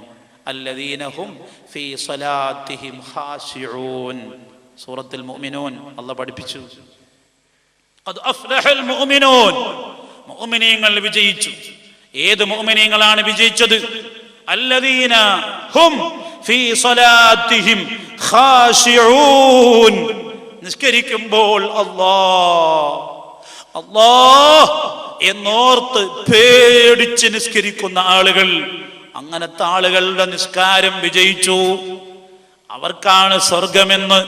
അല്ലദീന ഹും ഫീ സ്വലാത്തിഹിം ഖാശിഊൻ. സൂറത്തുൽ മുഅ്മിനൂൻ അല്ലാഹു പഠിപ്പിച്ചു, ഖദ് അഫ്ലഹൽ മുഅ്മിനൂൻ, മുഅ്മിനീങ്ങൾ വിജയിച്ചു. ഏത് മുഅ്മിനീങ്ങളാണ് വിജയിച്ചത്? അല്ലദീന ഹും ഫീ സ്വലാത്തിഹിം ഖാശിഊൻ. നിസ്കരിക്കുമ്പോൾ അല്ലാഹ് എന്നോർത്ത് പേടിച്ച് നിസ്കരിക്കുന്ന ആളുകൾ, അങ്ങനത്തെ ആളുകളുടെ നിസ്കാരം വിജയിച്ചു. അവർക്കാണ് സ്വർഗമെന്ന്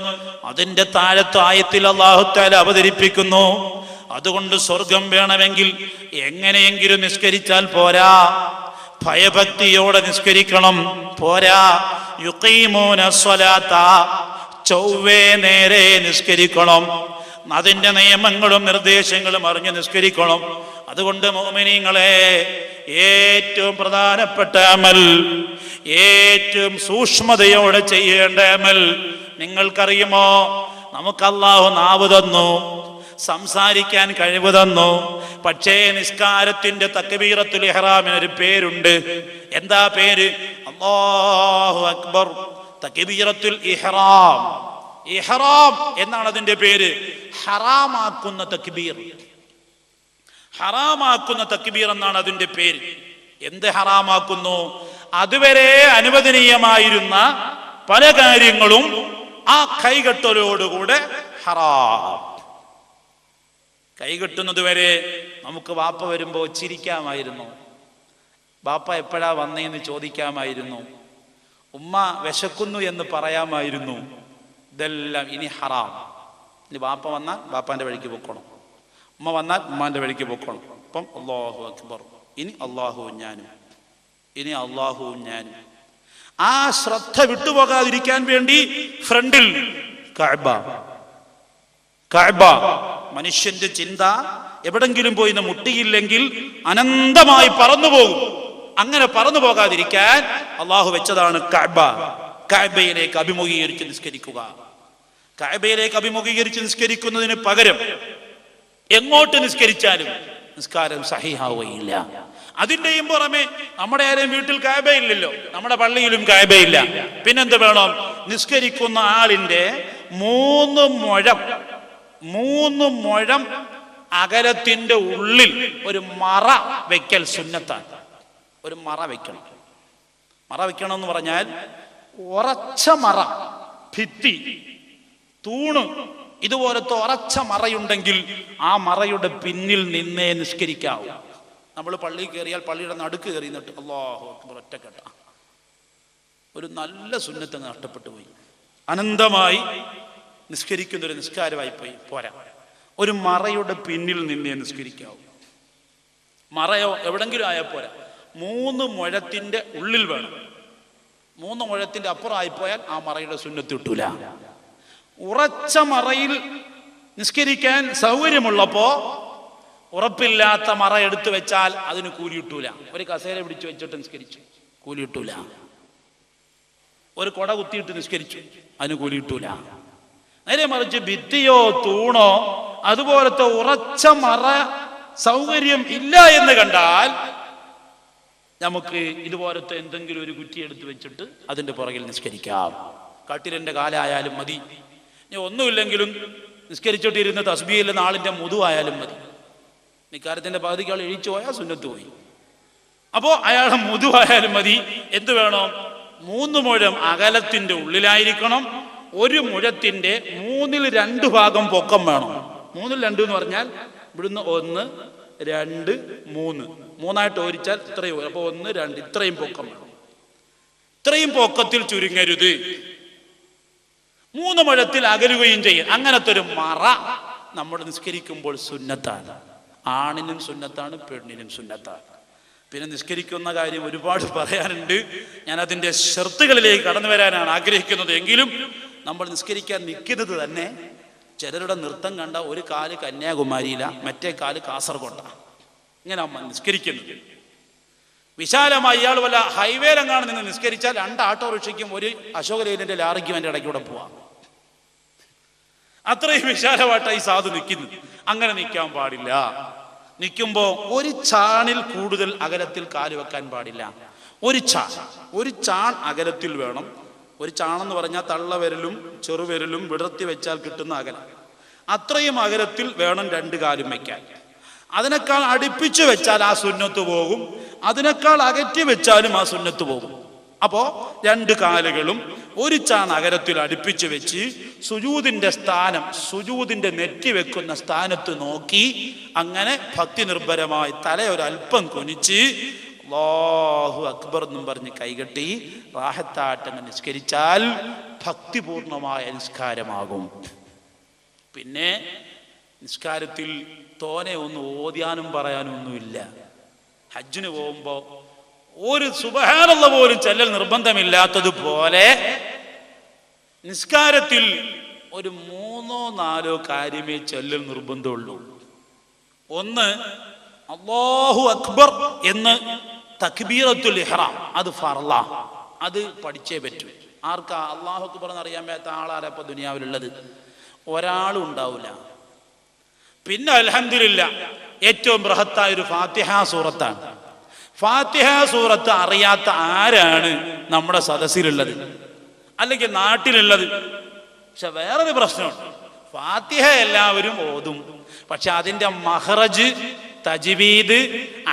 അതിന്റെ താഴത്തെ ആയത്തിൽ അല്ലാഹു തആല അവതരിപ്പിക്കുന്നു. അതുകൊണ്ട് സ്വർഗം വേണമെങ്കിൽ എങ്ങനെയെങ്കിലും നിസ്കരിച്ചാൽ പോരാ, ഭയഭക്തിയോടെ നിസ്കരിക്കണം. പോരാ, യുഖീമൂന സ്വലാത്ത, ചൊവ്വേ നേരെ നിസ്കരിക്കണം. അതിന്റെ നിയമങ്ങളും നിർദ്ദേശങ്ങളും അറിഞ്ഞ് നിസ്കരിക്കണം. അതുകൊണ്ട് മുഅ്മിനീങ്ങളെ, ഏറ്റവും പ്രധാനപ്പെട്ട അമൽ, ഏറ്റവും സൂക്ഷ്മതയോടെ ചെയ്യേണ്ട അമൽ നിങ്ങൾക്കറിയുമോ? നമുക്ക് അല്ലാഹു നാവ് തന്നു, സംസാരിക്കാൻ കഴിവ് തന്നു. പക്ഷേ നിസ്കാരത്തിന്റെ തക്ബീറത്തുൽ ഇഹ്റാമിന് ഒരു പേരുണ്ട്. എന്താ പേര്? അല്ലാഹു അക്ബർ. തക്ബീറത്തുൽ ഇഹ്റാം, ഇഹ്റാം എന്നാണ് അതിന്റെ പേര്. ഹറാമാക്കുന്ന തക്ബീർ, ഹറാമാക്കുന്ന തക്ബീർ എന്നാണ് അതിന്റെ പേര്. എന്ത് ഹറാമാക്കുന്നു? അതുവരെ അനുവദനീയമായിരുന്ന പല കാര്യങ്ങളും ആ കൈകെട്ടലോടുകൂടെ ഹറാം. കൈകെട്ടുന്നത് വരെ നമുക്ക് വാപ്പ വരുമ്പോ ചിരിക്കാമായിരുന്നു, ബാപ്പ എപ്പോഴാ വന്നേന്ന് ചോദിക്കാമായിരുന്നു, ഉമ്മ വിശക്കുന്നു എന്ന് പറയാമായിരുന്നു. ഇതെല്ലാം ഇനി ഹറാം. ഇനി ബാപ്പ വന്നാൽ ബാപ്പാന്റെ വഴിക്ക് പൊക്കണം, ഉമ്മ വന്നാൽ ഉമ്മാന്റെ വഴിക്ക് പൊക്കണം. അപ്പം അല്ലാഹു അക്ബർ, ഇനി അല്ലാഹുവും ഞാനും, ഇനി അല്ലാഹുവും ഞാനും. ആ ശ്രദ്ധ വിട്ടുപോകാതിരിക്കാൻ വേണ്ടി ഫ്രണ്ടിൽ കഅബ. കഅബ, മനുഷ്യന്റെ ചിന്ത എവിടെങ്കിലും പോയി മുട്ടിയില്ലെങ്കിൽ അനന്തമായി പറന്നു പോകും. അങ്ങനെ പറന്നു പോകാതിരിക്കാൻ അള്ളാഹു വെച്ചതാണ് കഅബ. കഅബയിലേക്ക് അഭിമുഖീകരിച്ച് നിസ്കരിക്കുക. കഅബയിലേക്ക് അഭിമുഖീകരിച്ച് നിസ്കരിക്കുന്നതിന് പകരം എങ്ങോട്ട് നിസ്കരിച്ചാലും നിസ്കാരം സഹിഹാവുകയില്ല. അതിന്റെയും പുറമെ നമ്മുടെ ആരെയും വീട്ടിൽ കഅബയില്ലല്ലോ, നമ്മുടെ പള്ളിയിലും കഅബയില്ല. പിന്നെന്ത് വേണം? നിസ്കരിക്കുന്ന ആളിന്റെ 3 മുഴം അകലത്തിന്റെ ഉള്ളിൽ ഒരു മറ വെക്കൽ സുന്നത്താണ്. ഒരു മറ വെക്കണം. മറ വെക്കണം എന്ന് പറഞ്ഞാൽ ഉറച്ച മറ, ഭിത്തി, തൂണ്, ഇതുപോലത്തെ ഉറച്ച മറയുണ്ടെങ്കിൽ ആ മറയുടെ പിന്നിൽ നിന്നേ നിസ്കരിക്കാവൂ. നമ്മൾ പള്ളിയിൽ കയറിയാൽ പള്ളിയുടെ നടുക്ക് കയറി നിന്നിട്ട് അല്ലാഹു അക്ബർ ഒറ്റക്കെട്ട ഒരു നല്ല സുന്നത്ത് നഷ്ടപ്പെട്ടു പോയി. അനന്തമായി നിസ്കരിക്കുന്നൊരു നിസ്കാരമായി പോയി. പോരാ, ഒരു മറയുടെ പിന്നിൽ നിന്നേ നിസ്കരിക്കാവൂ. മറയോ എവിടെങ്കിലും ആയാൽ പോരാ, 3 മുഴത്തിന്റെ ഉള്ളിൽ വേണം. 3 മുഴത്തിന്റെ അപ്പുറമായിപ്പോയാൽ ആ മറയുടെ സുന്നത്ത് കിട്ടൂല. ഉറച്ച മറയിൽ നിസ്കരിക്കാൻ സൗകര്യമുള്ളപ്പോ ഉറപ്പില്ലാത്ത മറ എടുത്തു വെച്ചാൽ അതിന് കൂലി കിട്ടൂല. ഒരു കസേര പിടിച്ചു വെച്ചിട്ട് നിസ്കരിച്ചു, കൂലി കിട്ടൂല. ഒരു കൊട കുത്തിയിട്ട് നിസ്കരിച്ചു, അതിന് കൂലി കിട്ടൂല. നേരെ മറിച്ച് ഭിത്തിയോ തൂണോ അതുപോലത്തെ ഉറച്ച മറ സൗകര്യം ഇല്ല എന്ന് കണ്ടാൽ നമുക്ക് ഇതുപോലത്തെ എന്തെങ്കിലും ഒരു കുറ്റി എടുത്ത് വെച്ചിട്ട് അതിന്റെ പുറകിൽ നിസ്കരിക്കാം. കട്ടിലിന്റെ കാലായാലും മതി. ഇനി ഒന്നുമില്ലെങ്കിലും നിസ്കരിച്ചിട്ടിരുന്ന തസ്ബീഹിലെ നാളിന്റെ മുതുവായാലും മതി. നിക്കാരത്തിന്റെ പകുതിക്കാൾ എഴിച്ചു പോയാൽ സുന്നത്ത് പോയി. അപ്പോ അയാളെ മുതുവായാലും മതി. എന്ത് വേണം? 3 മുഴം അകലത്തിന്റെ ഉള്ളിലായിരിക്കണം. 1 മുഴത്തിന്റെ 2/3 ഭാഗം പൊക്കം വേണം. 3/2 എന്ന് പറഞ്ഞാൽ ഇവിടുന്ന് 1, 2, 3 മൂന്നായിട്ട് ഓരിച്ചാൽ ഇത്രയും. അപ്പൊ 1, 2 ഇത്രയും പൊക്കം വേണം. ഇത്രയും പൊക്കത്തിൽ ചുരുങ്ങരുത്. 3 മുഴത്തിൽ അകലുകയും ചെയ്യും. അങ്ങനത്തെ ഒരു മറ നമ്മൾ നിസ്കരിക്കുമ്പോൾ സുന്നത്താണ്. ആണിനും സുന്നത്താണ്, പെണ്ണിനും സുന്നത്താണ്. പിന്നെ നിസ്കരിക്കുന്ന കാര്യം ഒരുപാട് പറയാനുണ്ട്. ഞാൻ അതിൻ്റെ ഷർത്തുകളിലേക്ക് കടന്നു വരാനാണ് ആഗ്രഹിക്കുന്നത്. എങ്കിലും നമ്മൾ നിസ്കരിക്കാൻ നിൽക്കുന്നത് തന്നെ ചിലരുടെ നൃത്തം കണ്ട ഒരു കാല് കന്യാകുമാരിയില, മറ്റേ കാല് കാസർഗോഡാണ്. ഇങ്ങനെ നിസ്കരിക്കുന്നത് വിശാലമായി. ഇയാൾ വല്ല ഹൈവേയിലെങ്ങാണ് നിന്ന് നിസ്കരിച്ചാൽ 2 ഓട്ടോറിക്ഷയ്ക്കും ഒരു അശോക ലൈലൻ്റെ ലാറിക്കും എൻ്റെ ഇടയ്ക്കൂടെ പോവാം. അത്രയും വിശാലമായിട്ടാണ് ഈ സാധു നിൽക്കുന്നത്. അങ്ങനെ നിൽക്കാൻ പാടില്ല. നിൽക്കുമ്പോൾ ഒരു ചാണിൽ കൂടുതൽ അകലത്തിൽ കാല് വെക്കാൻ പാടില്ല. ഒരു ചാൺ അകലത്തിൽ വേണം. ഒരു ചാണെന്ന് പറഞ്ഞാൽ തള്ളവിരലും ചെറുവിരലും വിടർത്തി വെച്ചാൽ കിട്ടുന്ന അകലം, അത്രയും അകലത്തിൽ വേണം 2 കാലും വയ്ക്കാൻ. അതിനേക്കാൾ അടുപ്പിച്ച് വെച്ചാൽ ആ സുന്നത്ത് പോകും, അതിനേക്കാൾ അകറ്റി വെച്ചാലും ആ സുന്നത്ത് പോകും. അപ്പോൾ 2 കാലുകളും ഒരു ചാൺ അകലത്തിൽ അടുപ്പിച്ച് വെച്ച് സുജൂദിന്റെ സ്ഥാനം, സുജൂദിന്റെ നെറ്റി വെക്കുന്ന സ്ഥാനത്ത് നോക്കി അങ്ങനെ ഭക്തി നിർഭരമായി തല ഒരൽപ്പം കുനിച്ച് അല്ലാഹു അക്ബർ എന്നും പറഞ്ഞ് കൈകെട്ടി റാഹത്താട്ടങ്ങ് നിസ്കരിച്ചാൽ ഭക്തിപൂർണമായ നിസ്കാരമാകും. പിന്നെ നിസ്കാരത്തിൽ തോനെ ഒന്നും ഓതിയാനും പറയാനും ഒന്നുമില്ല. ഹജ്ജിന് പോകുമ്പോൾ ഒരു സുബ്ഹാനല്ലാഹ് പോലും ചൊല്ലൽ നിർബന്ധമില്ലാത്തതുപോലെ നിസ്കാരത്തിൽ ഒരു 3-4 കാര്യമേ ചൊല്ലൽ നിർബന്ധമുള്ളൂ. ഒന്ന്, അല്ലാഹു അക്ബർ എന്ന് തക്ബീറത്തുൽ ഇഹ്റാം, അത് ഫർളാ, അത് പഠിച്ചേ പറ്റൂ. ആർക്കാ അല്ലാഹു അക്ബർ എന്നറിയാൻ പറ്റാത്ത ആളാരാ ഇപ്പൊ ദുനിയാവിലുള്ളത്? ഒരാളും ഉണ്ടാവില്ല. പിന്നെ അൽഹംദുലില്ലാ ഏറ്റവും ബൃഹത്തായ ഒരു ഫാത്തിഹ സൂറത്താണ്. ഫാത്തിഹ സൂറത്ത് അറിയാത്ത ആരാണ് നമ്മുടെ സദസ്സിലുള്ളത്, അല്ലെങ്കിൽ നാട്ടിലുള്ളത്? പക്ഷെ വേറൊരു പ്രശ്നമുണ്ട്. ഫാത്തിഹ എല്ലാവരും ഓതും, പക്ഷെ അതിന്റെ മഖ്റജ്, തജ്വീദ്,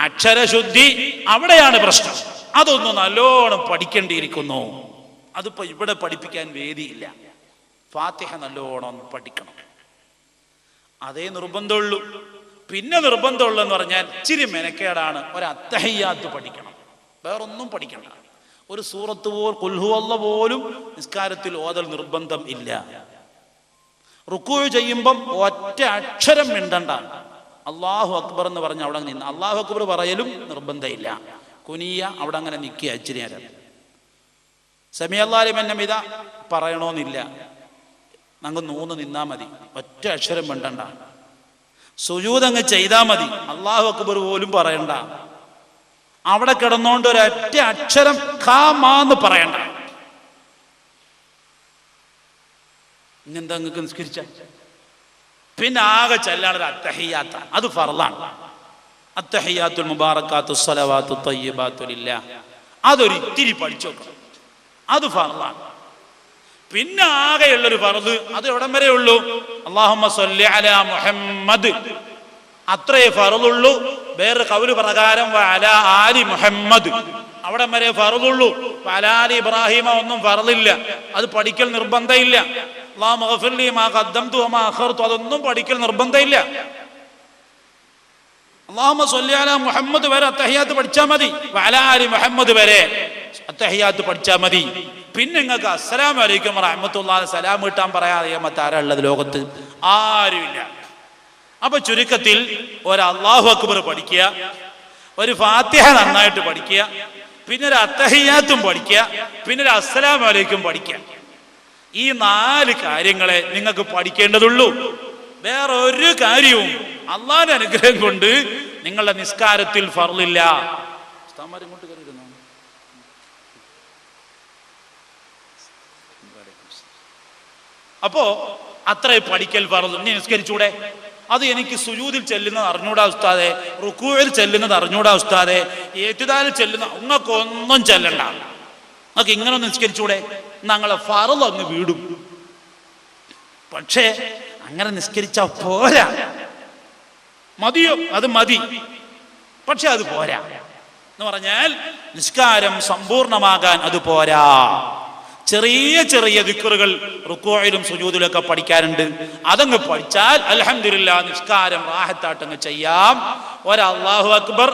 അക്ഷരശുദ്ധി, അവിടെയാണ് പ്രശ്നം. അതൊന്നും നല്ലോണം പഠിക്കേണ്ടിയിരിക്കുന്നു. അതിപ്പോ ഇവിടെ പഠിപ്പിക്കാൻ വേദിയില്ല. ഫാത്തിഹ നല്ലോണം പഠിക്കണം, അതേ നിർബന്ധമുള്ളൂ. പിന്നെ നിർബന്ധമുള്ളെന്ന് പറഞ്ഞാൽ ഇച്ചിരി മെനക്കേടാണ്. ഒരു അത്തഹിയ്യാത്ത് പഠിക്കണം, വേറൊന്നും പഠിക്കണ്ട. ഒരു സൂറത്ത് ഖുൽ ഹുവല്ലാഹ് പോലും നിസ്കാരത്തിൽ ഓതൽ നിർബന്ധം ഇല്ല. റുക്കൂ ചെയ്യുമ്പം ഒറ്റ അക്ഷരം മിണ്ടണ്ട. അല്ലാഹു അക്ബർ എന്ന് പറഞ്ഞ് അവിടെ നിന്ന് അല്ലാഹു അക്ബർ പറയലും നിർബന്ധമില്ല. കുനിയ അവിടെ അങ്ങനെ നിൽക്കുക ഇച്ചിരി നേരം. സമീഅല്ലാഹു ലിമൻ ഹമിദ പറയണമെന്നില്ല, നമുക്ക് 3 നിന്നാ മതി, ഒറ്റ അക്ഷരം മിണ്ടണ്ട. സുജൂദ് അങ്ങ് ചെയ്താൽ മതി, അല്ലാഹു അക്ബർ പോലും പറയണ്ട. അവിടെ കിടന്നുകൊണ്ട് ഒരൊറ്റ അക്ഷരം ഖാമാന്ന് പറയണ്ട. ഇന്നെന്താ നിങ്ങൾക്ക് നിസ്കരിച്ച? പിന്നെ ആകെ ചെല്ലാനൊരു അത്തഹിയ്യാത്ത, അത് ഫർളാണ്. അത്തഹിയ്യാത്തുൽ മുബാറകാത്തു സ്വലവാത്തു തയ്യിബാത്തു ലില്ലാഹ്, അതൊരു ഇത്തിരി പഠിച്ചു നോക്കണം, അത് ഫർളാണ്. പിന്നെ ആകെയുള്ളൊരു ഫർദ്, അത് എവിടം വരെ ഉള്ളൂ? അല്ലാഹുമ്മ സ്വല്ലി അലാ മുഹമ്മദ്, അത്രേ ഫർളുള്ളൂ. വേറെ ഖൗല് പ്രകാരം വഅലാ ആലി മുഹമ്മദ്, അവിടം വരെ ഫർളുള്ളൂ. വഅലാ ആലി ഇബ്രാഹിമ ഒന്നും ഫർളില്ല, അത് പഠിക്കൽ നിർബന്ധമില്ല. അല്ലാഹുമ്മ ഗഫിർലി മാ ഖദ്ദംതു വമാ അഖർതു, അതൊന്നും പഠിക്കൽ നിർബന്ധമില്ല. അല്ലാഹുമ്മ സ്വല്ലി അലാ മുഹമ്മദ് വരെ അത്തഹിയ്യാത്ത് പഠിച്ചാൽ മതി, വഅലാ ആലി മുഹമ്മദ് വരെ അത്തഹിയ്യാത്ത് പഠിച്ചാൽ മതി. പിന്നെ നിങ്ങൾക്ക് അസ്സലാമു അലൈക്കും വറഹ്മത്തുള്ളാഹി സലാം കിട്ടാൻ പറയാതെ മറ്റാരാ ഉള്ളത് ലോകത്ത്? ആരുമില്ല. അപ്പൊ ചുരുക്കത്തിൽ ഒരു അല്ലാഹു അക്ബർ പഠിക്കുക, ഒരു ഫാത്തിഹ നന്നായിട്ട് പഠിക്കുക, പിന്നെ ഒരു അത്തഹിയ്യാത്തും പഠിക്കുക, പിന്നെ ഒരു അസ്സലാമു അലൈക്കും പഠിക്കുക. ഈ 4 കാര്യങ്ങളെ നിങ്ങൾക്ക് പഠിക്കേണ്ടതുള്ളൂ. വേറെ ഒരു കാര്യവും അള്ളാഹുവിന്റെ അനുഗ്രഹം കൊണ്ട് നിങ്ങളുടെ നിസ്കാരത്തിൽ ഫർളില്ല. ഇങ്ങോട്ട് കയറിയിരുന്നു. അപ്പോ അത്ര പഠിക്കൽ ഫർള്. ഇനി നിസ്കരിച്ചൂടെ? അത് എനിക്ക് സുജൂദിൽ ചെല്ലുന്നത് അറിഞ്ഞൂടാ ഉസ്താദെ, റുക്കൂയിൽ ചെല്ലുന്നത് അറിഞ്ഞൂടാ ഉസ്താദെ, ഏറ്റുദാലിൽ ചെല്ലുന്ന, നിങ്ങൾക്കൊന്നും ചെല്ലണ്ട, നിങ്ങൾക്ക് ഇങ്ങനെ നിസ്കരിച്ചൂടെ? ഞങ്ങളെ ഫർള് അങ്ങ് വീടും. പക്ഷേ അങ്ങനെ നിസ്കരിച്ചാ പോരാ. മതിയോ? അത് മതി, പക്ഷെ അത് പോരാ. എന്ന് പറഞ്ഞാൽ നിസ്കാരം സമ്പൂർണമാകാൻ അത് പോരാ. ചെറിയ ചെറിയ ദിക്റുകൾ റുക്കൂയിലും സുജൂദിലൊക്കെ പഠിക്കാറുണ്ട്. അതങ്ങ് പഠിച്ചാൽ അൽഹംദുലില്ലാ നിസ്കാരം റാഹത്താട്ടങ്ങ് ചെയ്യാം. ഒരു അല്ലാഹു അക്ബർ,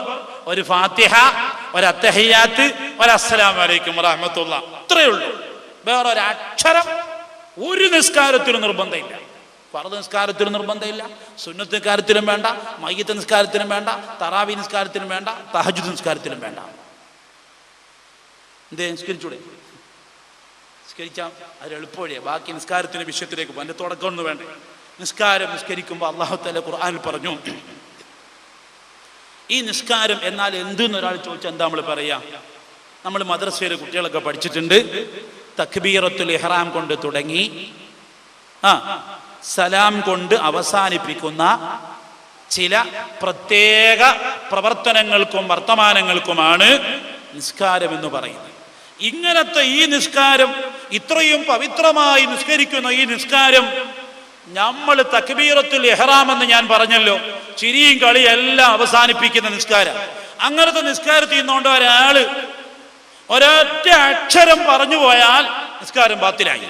ഒരു ഫാത്തിഹ, ഒരു അത്തഹിയ്യാത്ത്, ഒരു അസ്സലാമു അലൈക്കും വറഹ്മത്തുള്ളാഹി, ഇത്രയേ ഉള്ളൂ. വേറൊരക്ഷരം ഒരു നിസ്കാരത്തിനും നിർബന്ധമില്ല. ഫർദ് നിസ്കാരത്തിലും നിർബന്ധമില്ല, സുന്നത്ത് നിസ്കാരത്തിലും വേണ്ട, മയ്യിത്ത് നിസ്കാരത്തിലും വേണ്ട, തറാവി നിസ്കാരത്തിലും വേണ്ട, തഹജ്ജുദ് നിസ്കാരത്തിലും വേണ്ട. എന്തേ നിസ്കരിച്ചൂടെ? നിസ്കരിച്ചാൽ അത് എളുപ്പവഴിയാ. ബാക്കി നിസ്കാരത്തിന്റെ വിഷയത്തിലേക്ക് പോകും. അതിന്റെ തുടക്കം ഒന്നും വേണ്ട. നിസ്കാരം നിസ്കരിക്കുമ്പോൾ അല്ലാഹു തആല ഖുർആനിൽ പറഞ്ഞു, ഈ നിസ്കാരം എന്നാൽ എന്തെന്ന് ഒരാൾ ചോദിച്ചാൽ എന്താ നമ്മൾ പറയാ? നമ്മൾ മദ്രസയിലെ കുട്ടികളൊക്കെ പഠിച്ചിട്ടുണ്ട്. തക്ബീറത്തുൽ ഇഹ്റാം കൊണ്ട് തുടങ്ങി സലാം കൊണ്ട് അവസാനിപ്പിക്കുന്ന ചില പ്രത്യേക പ്രവർത്തനങ്ങൾക്കും വർത്തമാനങ്ങൾക്കുമാണ് നിസ്കാരം എന്ന് പറയുന്നത്. ഇങ്ങനത്തെ ഈ നിസ്കാരം, ഇത്രയും പവിത്രമായി നിസ്കരിക്കുന്ന ഈ നിസ്കാരം, നമ്മൾ തക്ബീറത്തുൽ ഇഹ്റാം എന്ന് ഞാൻ പറഞ്ഞല്ലോ, ചിരിയും കളിയും എല്ലാം അവസാനിപ്പിക്കുന്ന നിസ്കാരം. അങ്ങനത്തെ നിസ്കാരത്തിൽ നിന്നുകൊണ്ട് ഒരൊറ്റ അക്ഷരം പറഞ്ഞു പോയാൽ നിസ്കാരം ബാത്തിലായി.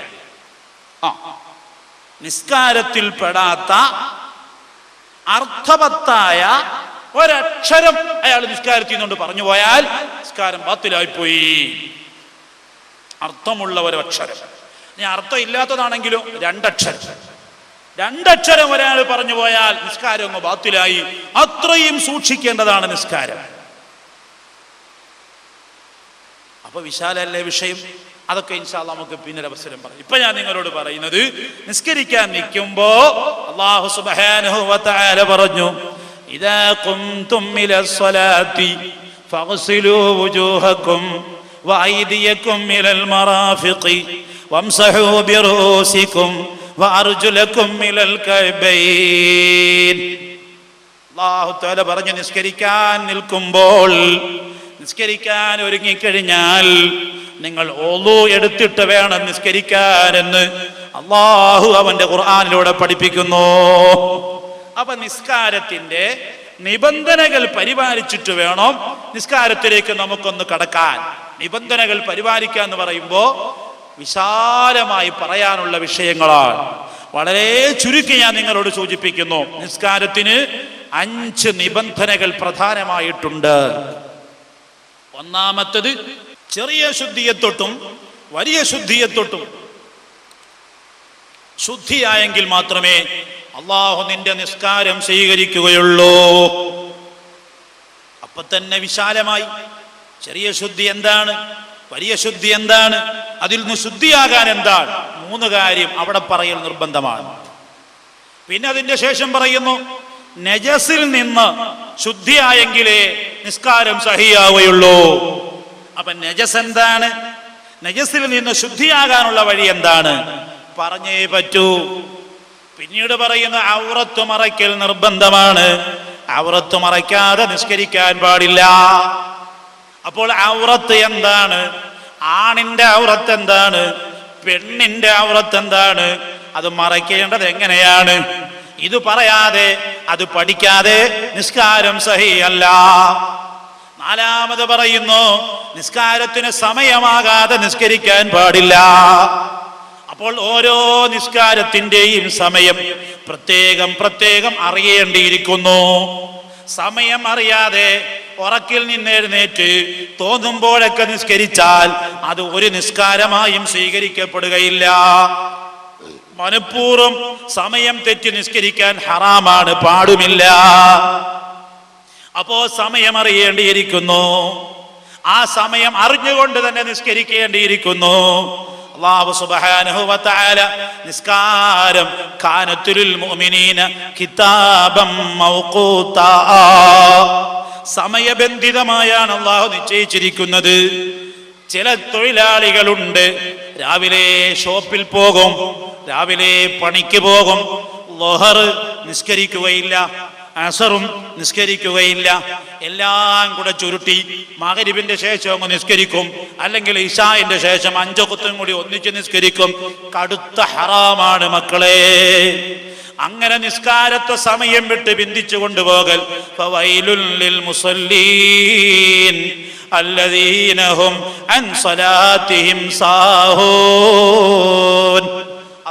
നിസ്കാരത്തിൽ പെടാത്ത അർത്ഥവത്തായ ഒരക്ഷരം അയാൾ നിസ്കാരത്തിൽ നിന്നുകൊണ്ട് പറഞ്ഞു പോയാൽ നിസ്കാരം ബാത്തിലായിപ്പോയി. അർത്ഥമുള്ള ഒരക്ഷരം. ഇനി അർത്ഥം ഇല്ലാത്തതാണെങ്കിലോ രണ്ടക്ഷരം ഒരാൾ പറഞ്ഞു പോയാൽ നിസ്കാരം അങ്ങ് ബാത്തിലായി. അത്രയും സൂക്ഷിക്കേണ്ടതാണ് നിസ്കാരം. അപ്പൊ വിശാലല്ലേ വിഷയം? അതൊക്കെ ഇൻഷാ അല്ലാഹ് നമുക്ക് പിന്നീട് അവസരം പറയാം. ഇപ്പൊ ഞാൻ നിങ്ങളോട് പറയുന്നത്, നിസ്കരിക്കാൻ നിൽക്കുമ്പോ അല്ലാഹു സുബ്ഹാനഹു വ തആല പറഞ്ഞു, ഇദാ ഖുംതും ഇലസ്സലാത്തി ഫഗ്സിലൂ വുജൂഹക്കും വഅയ്ദിയക്കും ഇലൽ മറാഫിഖി വംസഹൂ ബിറൂസിക്കും വഅർജുലക്കും ഇലൽ കഅബൈൻ. അല്ലാഹു തആല പറഞ്ഞു, നിസ്കരിക്കാൻ നിൽക്കുമ്പോൾ, നിസ്കരിക്കാൻ ഒരുങ്ങിക്കഴിഞ്ഞാൽ നിങ്ങൾ ഒളു എടുത്തിട്ട് വേണം നിസ്കരിക്കാനെന്ന് അല്ലാഹു അവന്റെ ഖുർആനിലൂടെ പഠിപ്പിക്കുന്നു. അപ്പൊ നിസ്കാരത്തിന്റെ നിബന്ധനകൾ പരിപാലിച്ചിട്ട് വേണം നിസ്കാരത്തിലേക്ക് നമുക്കൊന്ന് കടക്കാൻ. നിബന്ധനകൾ പരിപാലിക്കുക എന്ന് പറയുമ്പോൾ വിശാലമായി പറയാനുള്ള വിഷയങ്ങളാണ്. വളരെ ചുരുക്കി ഞാൻ നിങ്ങളോട് സൂചിപ്പിക്കുന്നു. നിസ്കാരത്തിന് 5 നിബന്ധനകൾ പ്രധാനമായിട്ടുണ്ട്. ഒന്നാമത്തത്, ചെറിയ ശുദ്ധിയെത്തൊട്ടും വലിയ ശുദ്ധിയെത്തൊട്ടും ശുദ്ധിയായെങ്കിൽ മാത്രമേ അല്ലാഹു നിന്റെ നിസ്കാരം സ്വീകരിക്കുകയുള്ളൂ. അപ്പൊ തന്നെ വിശാലമായി ചെറിയ ശുദ്ധി എന്താണ്, വലിയ ശുദ്ധി എന്താണ്, അതിൽ നിന്ന് ശുദ്ധിയാകാൻ എന്താണ്, 3 കാര്യം അവിടെ പറയൽ നിർബന്ധമാണ്. പിന്നെ അതിന്റെ ശേഷം പറയുന്നു, നജസിൽ നിന്ന് ശുദ്ധിയായെങ്കിലേ നിസ്കാരം സഹിയാവുകയുള്ളൂ. അപ്പൊ നജസ് എന്താണ്, നജസിൽ നിന്ന് ശുദ്ധിയാകാനുള്ള വഴി എന്താണ് പറഞ്ഞേ പറ്റൂ. പിന്നീട് പറയുന്ന ഔറത്ത് മറയ്ക്കൽ നിർബന്ധമാണ്. ഔറത്ത് മറയ്ക്കാതെ നിസ്കരിക്കാൻ പാടില്ല. അപ്പോൾ ഔറത്ത് എന്താണ്, ആണിന്റെ ഔറത്ത് എന്താണ്, പെണ്ണിന്റെ ഔറത്ത് എന്താണ്, അത് മറയ്ക്കേണ്ടത് എങ്ങനെയാണ്, ഇത് പറയാതെ അത് പഠിക്കാതെ നിസ്കാരം സഹിയല്ല. 4ാമത് പറയുന്നു, നിസ്കാരത്തിന് സമയമാകാതെ നിസ്കരിക്കാൻ പാടില്ല. അപ്പോൾ ഓരോ നിസ്കാരത്തിന്റെയും സമയം പ്രത്യേകം അറിയേണ്ടിയിരിക്കുന്നു. സമയം അറിയാതെ ഉറക്കിൽ നിന്നെഴുന്നേറ്റ് തോന്നുമ്പോഴൊക്കെ നിസ്കരിച്ചാൽ അത് ഒരു നിസ്കാരമായും സ്വീകരിക്കപ്പെടുകയില്ല. മനഃപൂർവ്വം സമയം തെറ്റി നിസ്കരിക്കാൻ ഹറാമാണ്, പാടുമില്ല. അപ്പോ സമയം അറിയേണ്ടിയിരിക്കുന്നു. ആ സമയം അറിഞ്ഞുകൊണ്ട് തന്നെ നിസ്കരിക്കേണ്ടിയിരിക്കുന്നു. അല്ലാഹു സുബ്ഹാനഹു വ തആല നിസ്കാരം കാനത്തുൽ മുഅ്മിനീന കിതാബം മൗഖൂതാ, സമയബന്ധിതമായാണ് അല്ലാഹു നിശ്ചയിച്ചിരിക്കുന്നത്. ചില തൊഴിലാളികളുണ്ട്, രാവിലെ ഷോപ്പിൽ പോകും, രാവിലെ പണിക്ക് പോകും, ളുഹർ നിസ്കരിക്കുകയില്ല, അസറും നിസ്കരിക്കുകയില്ല, എല്ലാം കൂടെ ചുരുട്ടി മഗ്‌രിബിന്റെ ശേഷം അങ്ങ് നിസ്കരിക്കും, അല്ലെങ്കിൽ ഇശാഇന്റെ ശേഷം 5 വഖത്തും കൂടി ഒന്നിച്ച് നിസ്കരിക്കും. കടുത്ത ഹറാമാണ് മക്കളെ. അങ്ങനെ നിസ്കാരത്തെ സമയം വിട്ട് ബന്ധിച്ചു കൊണ്ടുപോകൽ. ഫവൈലുൽ ലിൽ മുസല്ലീൻ അല്ലദീന ഹും അൻ സ്വലാത്തിഹിം സാഹൂൻ.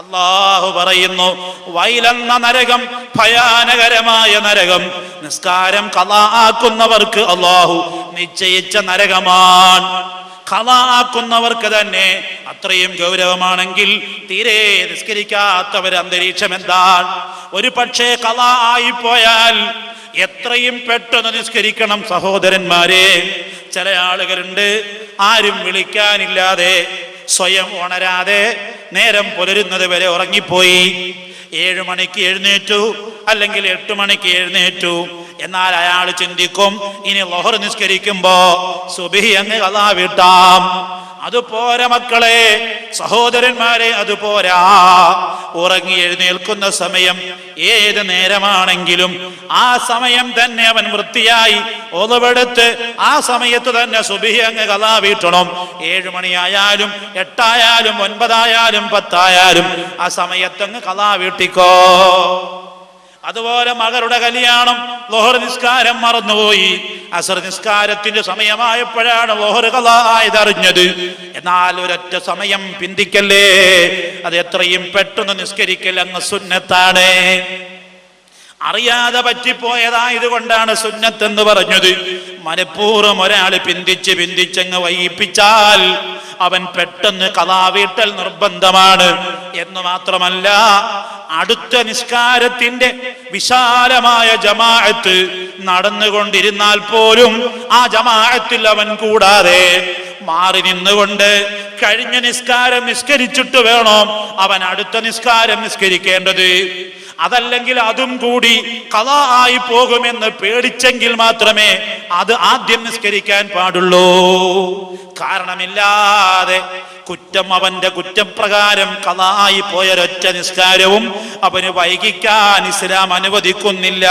അല്ലാഹു പറയുന്നു, വൈലെന്ന നരകം, ഭയാനകരമായ നരകം, നിസ്കാരം ഖളാ ആക്കുന്നവർക്ക് അല്ലാഹു നിശ്ചയിച്ച നരകമാണ്. ഖളാ ആക്കുന്നവർക്ക് തന്നെ അത്രയും ഗൗരവമാണെങ്കിൽ തീരെ നിസ്കരിക്കാത്തവർ അന്തരീക്ഷം എന്താണ്? ഒരു പക്ഷേ ഖളാ ആയിപ്പോയാൽ എത്രയും പെട്ടെന്ന് നിസ്കരിക്കണം സഹോദരന്മാരെ. ചില ആളുകളുണ്ട് ആരും വിളിക്കാനില്ലാതെ സ്വയം ഉണരാതെ നേരം പുലരുന്നത് വരെ ഉറങ്ങിപ്പോയി. 7 മണിക്ക് എഴുന്നേറ്റു, അല്ലെങ്കിൽ 8 മണിക്ക് എഴുന്നേറ്റു. എന്നാൽ അയാൾ ചിന്തിക്കും ഇനി ളുഹർ നിസ്കരിക്കുമ്പോ സുബ്ഹി അങ്ങ് ഖളാ വീട്ടാം. അതുപോരാ മക്കളെ, സഹോദരന്മാരെ, അതുപോരാ. ഉറങ്ങി എഴുന്നേൽക്കുന്ന സമയം ഏത് നേരമാണെങ്കിലും ആ സമയം തന്നെ അവൻ വൃത്തിയായി ഒതുവെടുത്ത് ആ സമയത്ത് തന്നെ സുബ്ഹി അങ്ങ് ഖളാ വീട്ടണം. 7 മണിയായാലും 8 ആയാലും 9 ആയാലും 10 ആയാലും ആ സമയത്തങ്ങ് ഖളാ വീട്ടിക്കോ. അതുപോലെ മകളുടെ കല്യാണം, ളുഹർ നിസ്കാരം മറന്നുപോയി. അസ്ർ നിസ്കാരത്തിന്റെ സമയമായപ്പോഴാണ് ളുഹർ ഖളാ ആയതറിഞ്ഞത്. എന്നാൽ ഒരൊറ്റ സമയം പിന്തിക്കല്ലേ, അത് എത്രയും പെട്ടെന്ന് നിസ്കരിക്കൽ അങ്ങ് സുന്നത്താണ്. അറിയാതെ പറ്റിപ്പോയതായത് കൊണ്ടാണ് സുന്നത്ത് എന്ന് പറഞ്ഞത്. മനഃപൂർവ്വം ഒരാൾ പിന്തിച്ചങ്ങ് വൈകിപ്പിച്ചാൽ അവൻ പെട്ടെന്ന് ഖളാ വീട്ടൽ നിർബന്ധമാണ്. എന്ന് മാത്രമല്ല, അടുത്ത നിസ്കാരത്തിന്റെ വിശാലമായ ജമാഅത്ത് നടന്നുകൊണ്ടിരുന്നാൽ പോലും ആ ജമാഅത്തിൽ അവൻ കൂടാതെ മാറി നിന്നുകൊണ്ട് കഴിഞ്ഞ നിസ്കാരം നിസ്കരിച്ചിട്ട് വേണം അവൻ അടുത്ത നിസ്കാരം നിസ്കരിക്കേണ്ടത്. അതല്ലെങ്കിൽ അതും കൂടി ഖളാ ആയി പോകുമെന്ന് പേടിച്ചെങ്കിൽ മാത്രമേ അത് ആദ്യം നിസ്കരിക്കാൻ പാടുള്ളൂ. കാരണമില്ലാതെ കുറ്റം അവന്റെ കുറ്റപ്രകാരം ഖളാ ആയി പോയൊരൊറ്റ നിസ്കാരവും അവന് വൈകിക്കാൻ ഇസ്ലാം അനുവദിക്കുന്നില്ല.